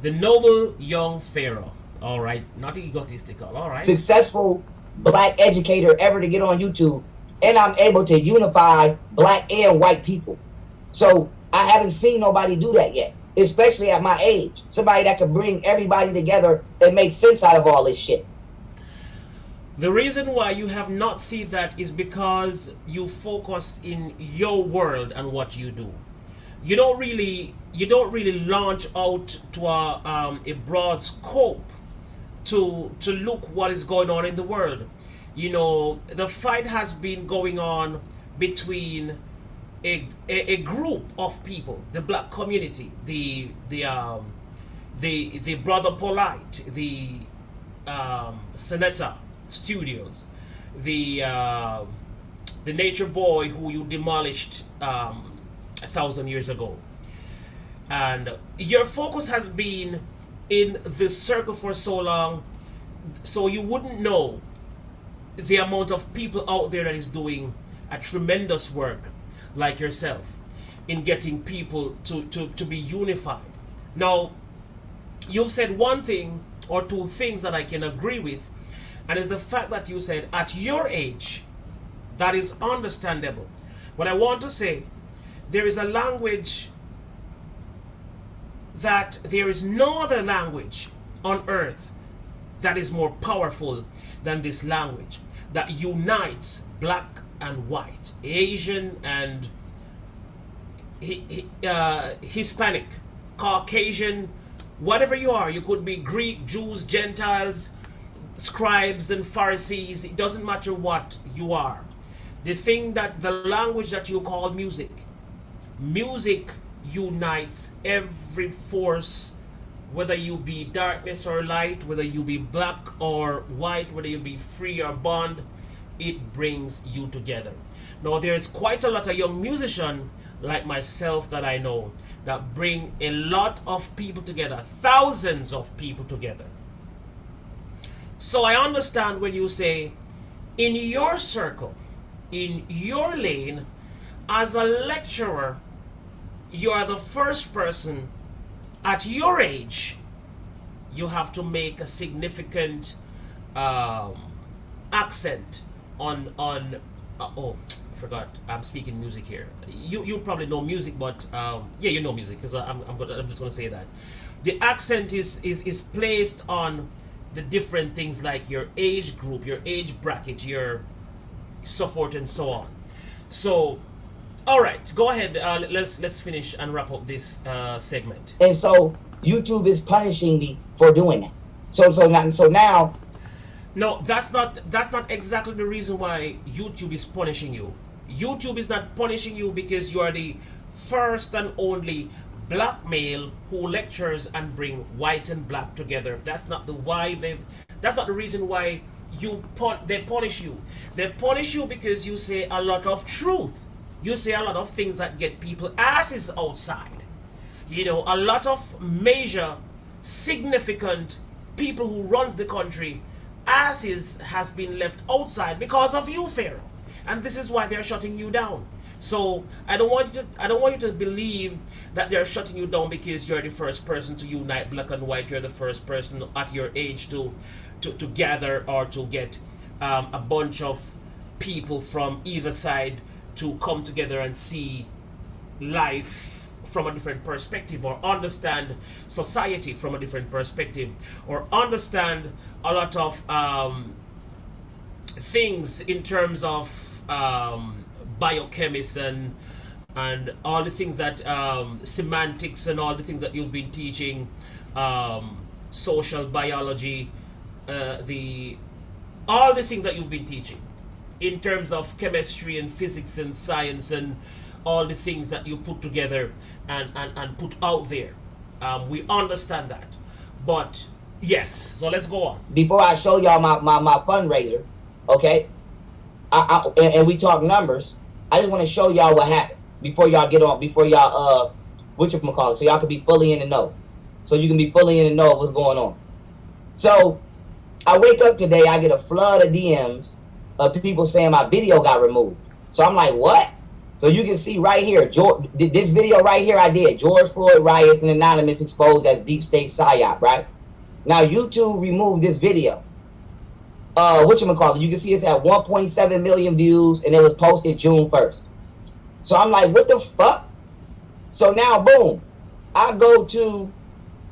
The noble young Pharaoh. All right, not egotistical. All right. Successful black educator ever to get on YouTube, and I'm able to unify black and white people. So I haven't seen nobody do that yet. especially at my age. Somebody that could bring everybody together and make sense out of all this shit. The reason why you have not seen that is because you focus in your world and what you do. You don't really launch out to a broad scope to look what is going on in the world. The fight has been going on between a group of people, the black community, the brother polite, the senator studios, the nature boy who you demolished 1,000 years ago, and your focus has been in this circle for so long, so you wouldn't know the amount of people out there that is doing a tremendous work like yourself in getting people to be unified. Now, you've said one thing or two things that I can agree with, and it's the fact that you said at your age, that is understandable. But I want to say there is a language that there is no other language on earth that is more powerful than this language that unites black and white, Asian and Hispanic, Caucasian, whatever you are. You could be Greek, Jews, Gentiles, scribes and Pharisees. It doesn't matter what you are. The language that you call music unites every force, whether you be darkness or light, whether you be black or white, whether you be free or bond. It brings you together. Now, there's quite a lot of young musicians like myself that I know that bring a lot of people together, thousands of people together. So I understand when you say, in your circle, in your lane, as a lecturer, you are the first person at your age. You have to make a significant accent on oh, I forgot. I'm speaking music here. You probably know music, but yeah, you know music because I'm just gonna say that the accent is placed on the different things like your age group, your age bracket, your so forth and so on. So, all right, go ahead. Let's finish and wrap up this segment. And so YouTube is punishing me for doing that. So now. No, that's not exactly the reason why YouTube is punishing you. YouTube is not punishing you because you are the first and only black male who lectures and bring white and black together. That's not the reason why they punish you. They punish you because you say a lot of truth. You say a lot of things that get people asses outside. A lot of major, significant people who runs the country asses has been left outside because of you, Pharaoh, and this is why they're shutting you down. So I don't want you to believe that they're shutting you down because you're the first person to unite black and white. You're the first person at your age to gather or to get a bunch of people from either side to come together and see life from a different perspective, or understand society from a different perspective, or understand a lot of things in terms of biochemists and all the things that semantics and all the things that you've been teaching, social biology, all the things that you've been teaching in terms of chemistry and physics and science and all the things that you put together and put out there. We understand that. But yes, so let's go on. Before I show y'all my fundraiser, okay, and we talk numbers, I just want to show y'all what happened before y'all get on, before y'all, whatchamacallit, so y'all can be fully in the know. So you can be fully in the know of what's going on. So I wake up today, I get a flood of DMs of people saying my video got removed. So I'm like, what? So you can see right here, this video right here I did, George Floyd riots and Anonymous exposed as deep state psyop, right? Now YouTube removed this video. Whatchamacallit, you can see it's at 1.7 million views and it was posted June 1st. So I'm like, what the fuck? So now, boom, I go to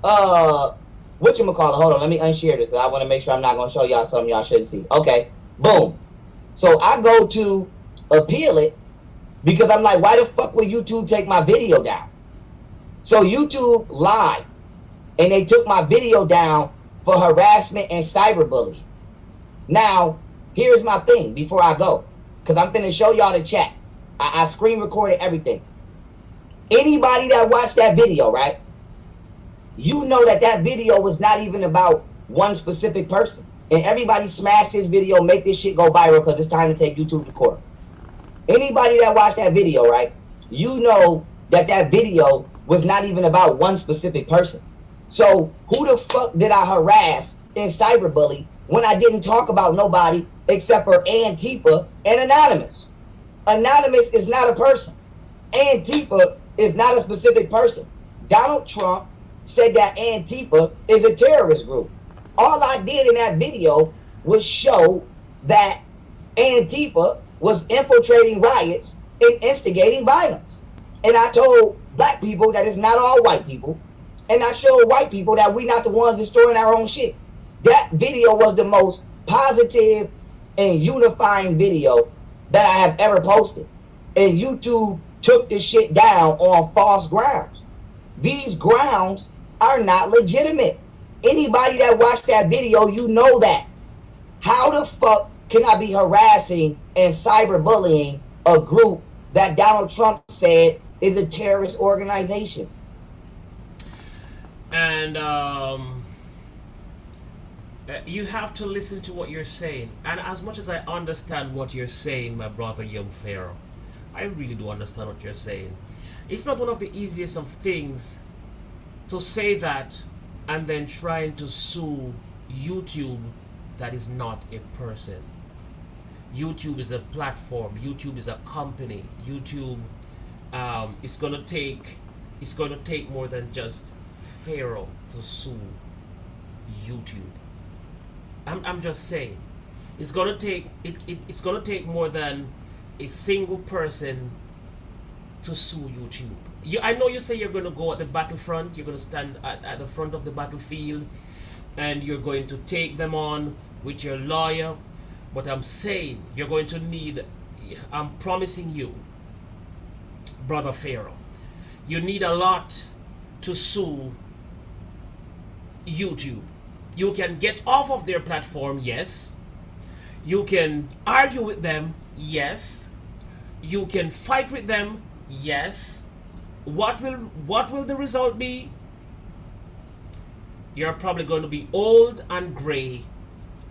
whatchamacallit, hold on, let me unshare this because I want to make sure I'm not gonna show y'all something y'all shouldn't see. Okay, boom. So I go to appeal it because I'm like, why the fuck would YouTube take my video down? So YouTube lied and they took my video down for harassment and cyberbullying. Now, here's my thing before I go, because I'm finna show y'all the chat. I screen recorded everything. Anybody that watched that video, right? You know that that video was not even about one specific person. And everybody smashed this video, make this shit go viral because it's time to take YouTube to court. Anybody that watched that video, right? You know that that video was not even about one specific person. So who the fuck did I harass and cyberbully when I didn't talk about nobody except for Antifa and Anonymous? Anonymous is not a person. Antifa is not a specific person. Donald Trump said that Antifa is a terrorist group. All I did in that video was show that Antifa was infiltrating riots and instigating violence. And I told black people that it's not all white people. And I showed white people that we not the ones destroying our own shit. That video was the most positive and unifying video that I have ever posted. And YouTube took this shit down on false grounds. These grounds are not legitimate. Anybody that watched that video, you know that. How the fuck can I be harassing and cyberbullying a group that Donald Trump said is a terrorist organization? And you have to listen to what you're saying. And as much as I understand what you're saying, my brother, young Pharaoh, I really do understand what you're saying. It's not one of the easiest of things to say that and then trying to sue YouTube that is not a person. YouTube is a platform. YouTube is a company. YouTube is gonna take more than just Pharaoh to sue YouTube. I'm just saying, it's gonna take more than a single person to sue YouTube. I know you say you're going to go at the battlefront, you're going to stand at the front of the battlefield, and you're going to take them on with your lawyer, but I'm saying you're going to need, I'm promising you, brother Pharaoh, you need a lot to sue YouTube. You can get off of their platform, yes. You can argue with them, yes. You can fight with them, yes. What will the result be? You're probably going to be old and gray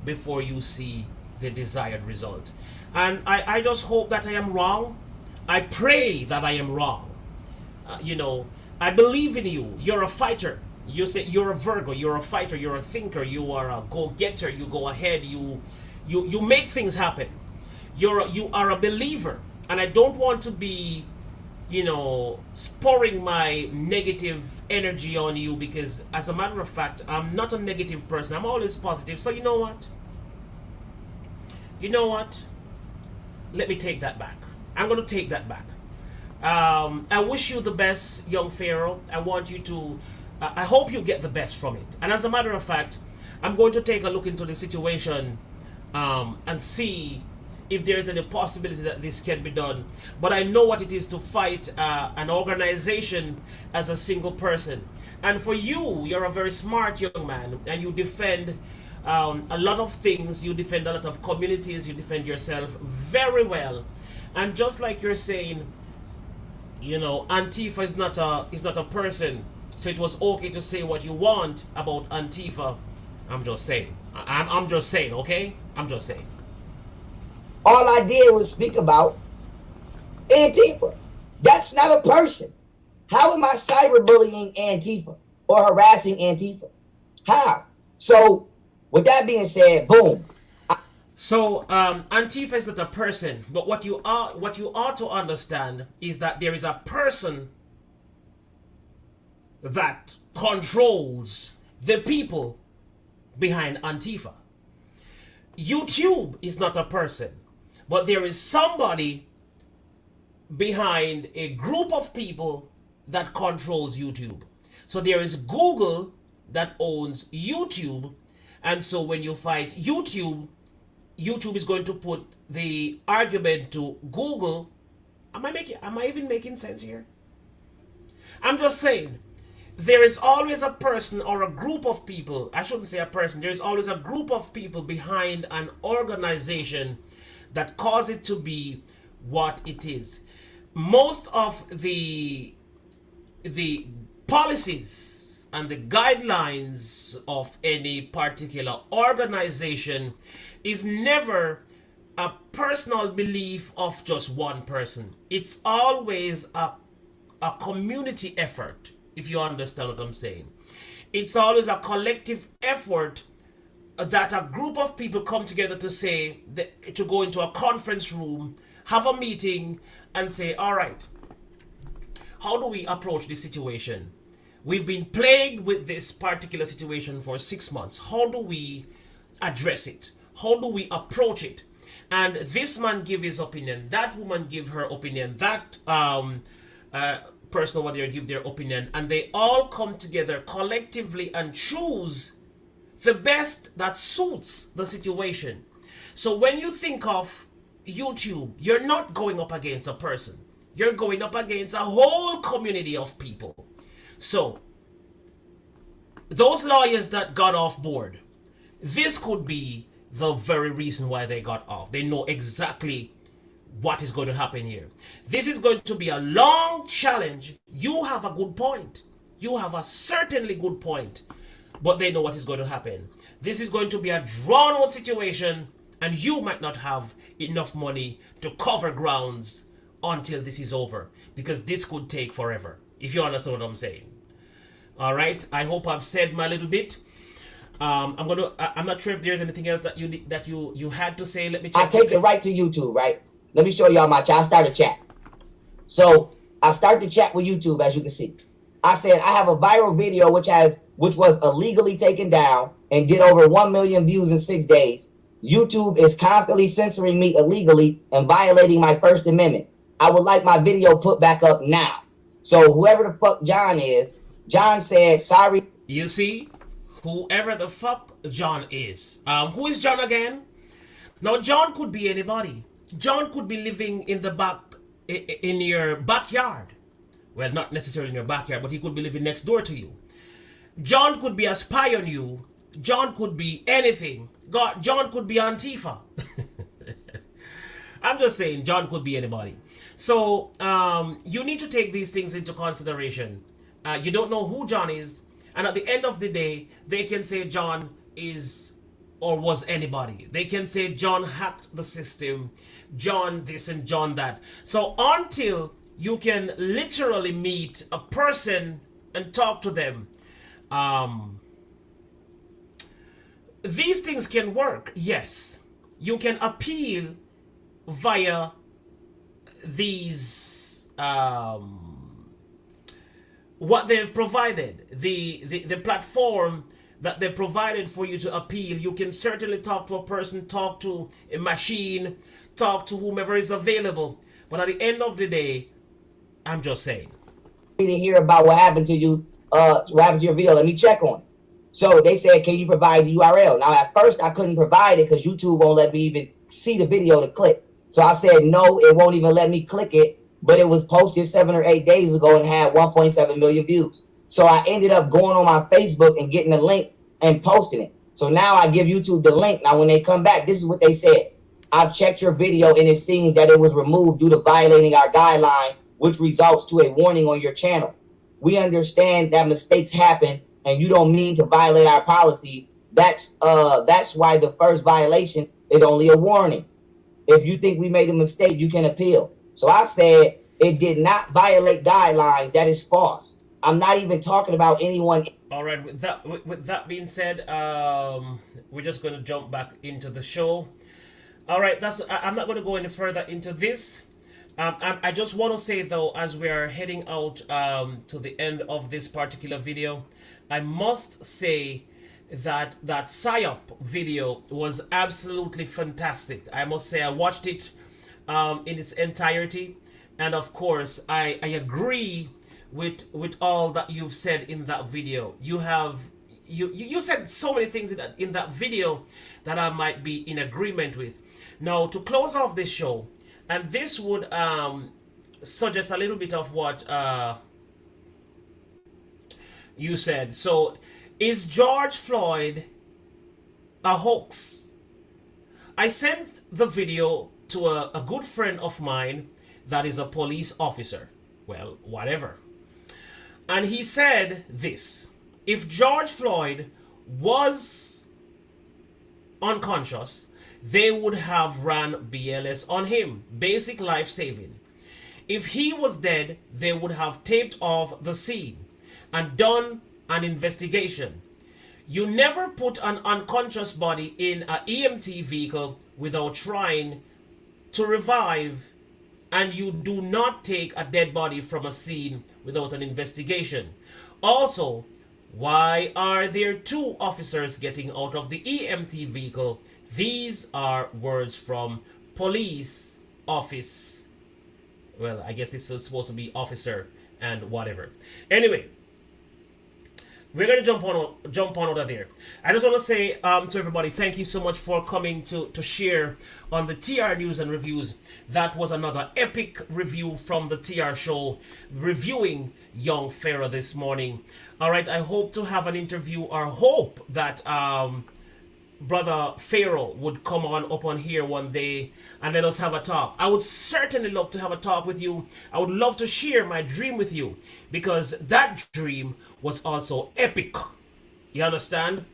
before you see the desired result. And I just hope that I am wrong. I pray that I am wrong. I believe in you. You're a fighter. You say you're a Virgo, you're a fighter, you're a thinker, you are a go-getter, you go ahead, you make things happen. You are a believer. And I don't want to be, pouring my negative energy on you, because as a matter of fact, I'm not a negative person. I'm always positive. So you know what? Let me take that back. I'm going to take that back. I wish you the best, young Pharaoh. I want you to, I hope you get the best from it. And as a matter of fact, I'm going to take a look into the situation and see if there is any possibility that this can be done. But I know what it is to fight an organization as a single person. And for you, you're a very smart young man, and you defend a lot of things. You defend a lot of communities. You defend yourself very well. And just like you're saying, Antifa is not a person, so it was okay to say what you want about Antifa. I'm just saying. I'm just saying, okay? I'm just saying. All I did was speak about Antifa. That's not a person. How am I cyberbullying Antifa or harassing Antifa? How? So, with that being said, boom. So, Antifa is not a person, but what you ought to understand is that there is a person that controls the people behind Antifa. YouTube is not a person, but there is somebody behind a group of people that controls YouTube. So there is Google that owns YouTube, and so when you fight YouTube, YouTube is going to put the argument to Google. Am I even making sense here? I'm just saying there is always a person or a group of people. I shouldn't say a person. There is always a group of people behind an organization that cause it to be what it is. Most of the policies and the guidelines of any particular organization is never a personal belief of just one person. It's always a community effort, if you understand what I'm saying. It's always a collective effort that a group of people come together to say, to go into a conference room, have a meeting, and say, all right, how do we approach this situation? We've been plagued with this particular situation for 6 months. How do we address it? How do we approach it? And this man give his opinion, that woman give her opinion, that person over there give their opinion, and they all come together collectively and choose the best that suits the situation. So when you think of YouTube, you're not going up against a person. You're going up against a whole community of people. So those lawyers that got off board, this could be the very reason why they got off. They know exactly what is going to happen here. This is going to be a long challenge. You have a good point. You have a certainly good point. But they know what is going to happen. This is going to be a drawn-out situation, and you might not have enough money to cover grounds until this is over, because this could take forever, if you understand what I'm saying. All right, I hope I've said my little bit. I'm not sure if there's anything else that you had to say. Let me check. I take it right to YouTube, right? Let me show y'all my chat. I start a chat. So I start the chat with YouTube, as you can see. I said I have a viral video which was illegally taken down and did over 1 million views in 6 days. YouTube is constantly censoring me illegally and violating my First Amendment. I would like my video put back up now. So whoever the fuck John is, John said, sorry. You see, whoever the fuck John is. Who is John again? Now, John could be anybody. John could be living in your backyard. Well, not necessarily in your backyard, but he could be living next door to you. John could be a spy on you. John could be anything. John could be Antifa. I'm just saying, John could be anybody. So, you need to take these things into consideration. You don't know who John is, and at the end of the day, they can say John is or was anybody. They can say John hacked the system, John this and John that. So until you can literally meet a person and talk to them, these things can work. Yes, you can appeal via these what they've provided, the platform that they provided for you to appeal. You can certainly talk to a person, talk to a machine, talk to whomever is available. But at the end of the day, I'm just saying. To hear about what happened to you, what happened to your video, let me check on it. So they said, can you provide the URL? Now, at first, I couldn't provide it because YouTube won't let me even see the video to click. So I said, no, it won't even let me click it. But it was posted 7 or 8 days ago and had 1.7 million views. So I ended up going on my Facebook and getting the link and posting it. So now I give YouTube the link. Now, when they come back, this is what they said. I've checked your video and it seems that it was removed due to violating our guidelines, which results to a warning on your channel. We understand that mistakes happen and you don't mean to violate our policies. That's why the first violation is only a warning. If you think we made a mistake, you can appeal. So I said it did not violate guidelines. That is false. I'm not even talking about anyone. All right. With that being said, we're just going to jump back into the show. All right. I'm not going to go any further into this. I just want to say though, as we are heading out to the end of this particular video, I must say that PSYOP video was absolutely fantastic. I must say I watched it in its entirety, and of course I agree with all that you've said in that video. You said so many things in that video that I might be in agreement with. Now, to close off this show, and this would suggest a little bit of what you said. So, is George Floyd a hoax? I sent the video to a good friend of mine that is a police officer. Well, whatever. And he said this: if George Floyd was unconscious, they would have ran BLS on him, basic life saving. If he was dead, they would have taped off the scene and done an investigation. You never put an unconscious body in an EMT vehicle without trying to revive, and you do not take a dead body from a scene without an investigation. Also, why are there two officers getting out of the EMT vehicle? These are words from police office. Well, I guess this is supposed to be officer and whatever. Anyway, we're gonna jump on out of there. I just want to say to everybody, thank you so much for coming to share on the TR News and Reviews. That was another epic review from the TR Show, reviewing young Pharaoh this morning. All right, I hope to have an interview, or hope that brother Pharaoh would come on up on here one day and let us have a talk. I would certainly love to have a talk with you. I would love to share my dream with you, because that dream was also epic. You understand?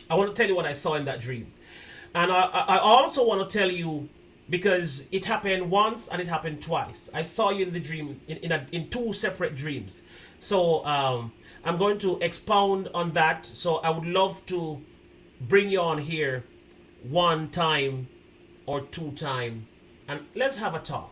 I want to tell you what I saw in that dream. And I also want to tell you, because it happened once and it happened twice. I saw you in the dream, in two separate dreams. So I'm going to expound on that. So I would love to bring you on here one time or two time, and let's have a talk.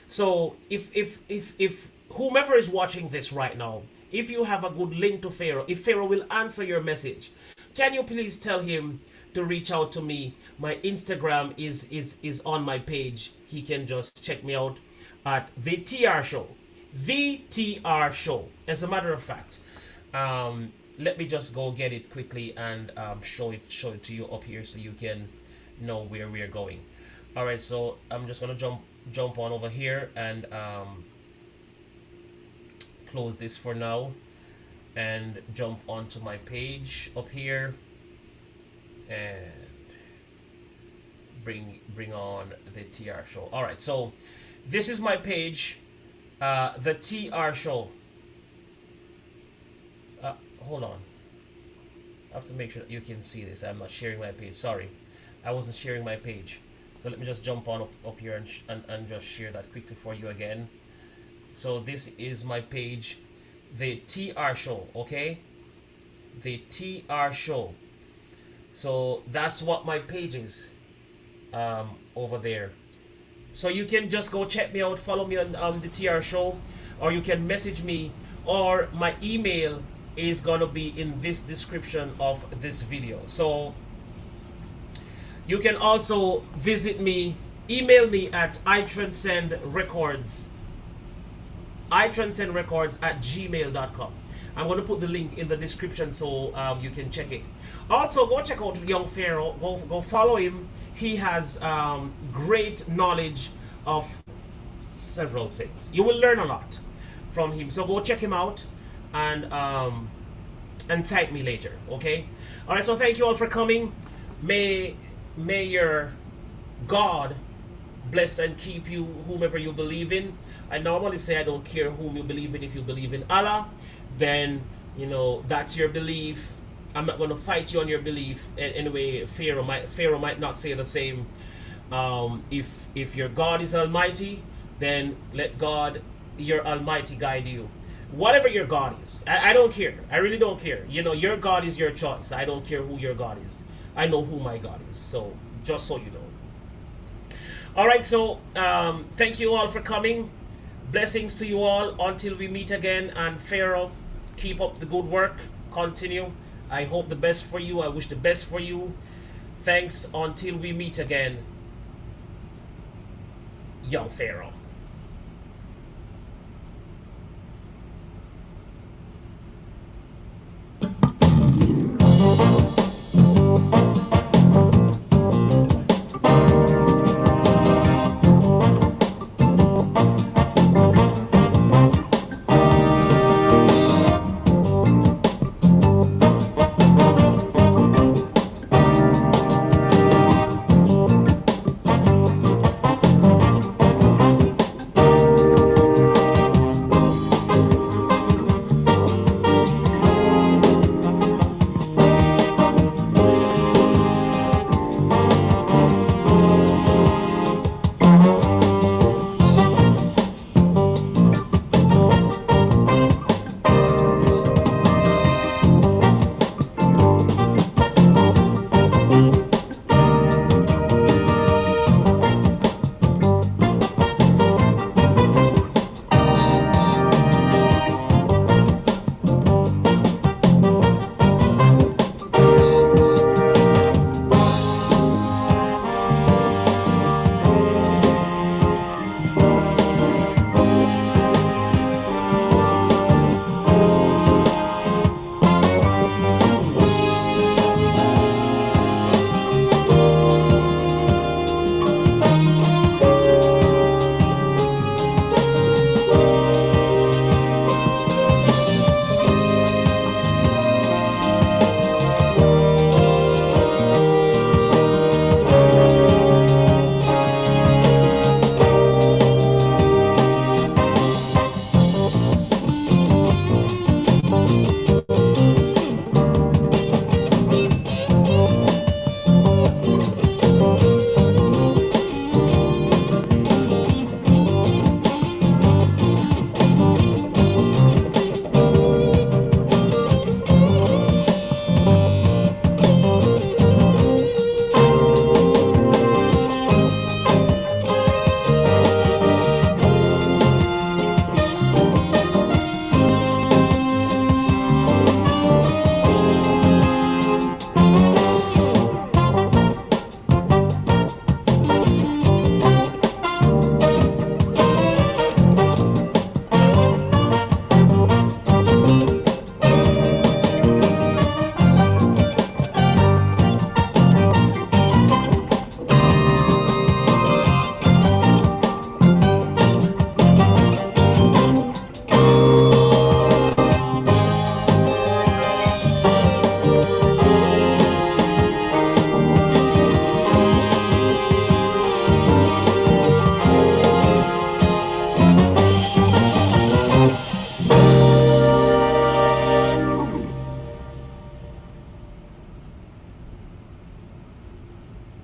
So if whomever is watching this right now, if you have a good link to Pharaoh, if Pharaoh will answer your message, can you please tell him to reach out to me? My Instagram is on my page. He can just check me out at the TR Show. The TR Show. As a matter of fact, let me just go get it quickly and show it to you up here so you can know where we are going. All right, so I'm just gonna jump on over here and close this for now and jump onto my page up here and bring on the TR Show. All right, so this is my page, the TR Show. Hold on, I have to make sure that you can see this. I'm not sharing my page. Sorry, I wasn't sharing my page. So let me just jump on up here and just share that quickly for you again. So this is my page, the TR Show. Okay, the TR Show. So that's what my page is over there. So you can just go check me out, follow me on the TR Show, or you can message me, or my email is going to be in this description of this video. So you can also visit me, email me at itranscendrecords at gmail.com. I'm going to put the link in the description so you can check it. Also, go check out young Pharaoh. Go follow him. He has great knowledge of several things. You will learn a lot from him. So go check him out and thank me later. Okay. All right. So thank you all for coming. May your God bless and keep you, whomever you believe in. I normally say I don't care whom you believe in. If you believe in Allah, then you know that's your belief. I'm not going to fight you on your belief. Anyway, Pharaoh might not say the same. If your God is Almighty, then let God, your Almighty, guide you. Whatever your God is, I don't care. I really don't care. You know, your God is your choice. I don't care who your God is. I know who my God is. So just so you know. All right. So thank you all for coming. Blessings to you all until we meet again. And Pharaoh, keep up the good work. Continue. I hope the best for you. I wish the best for you. Thanks until we meet again. Young Pharaoh.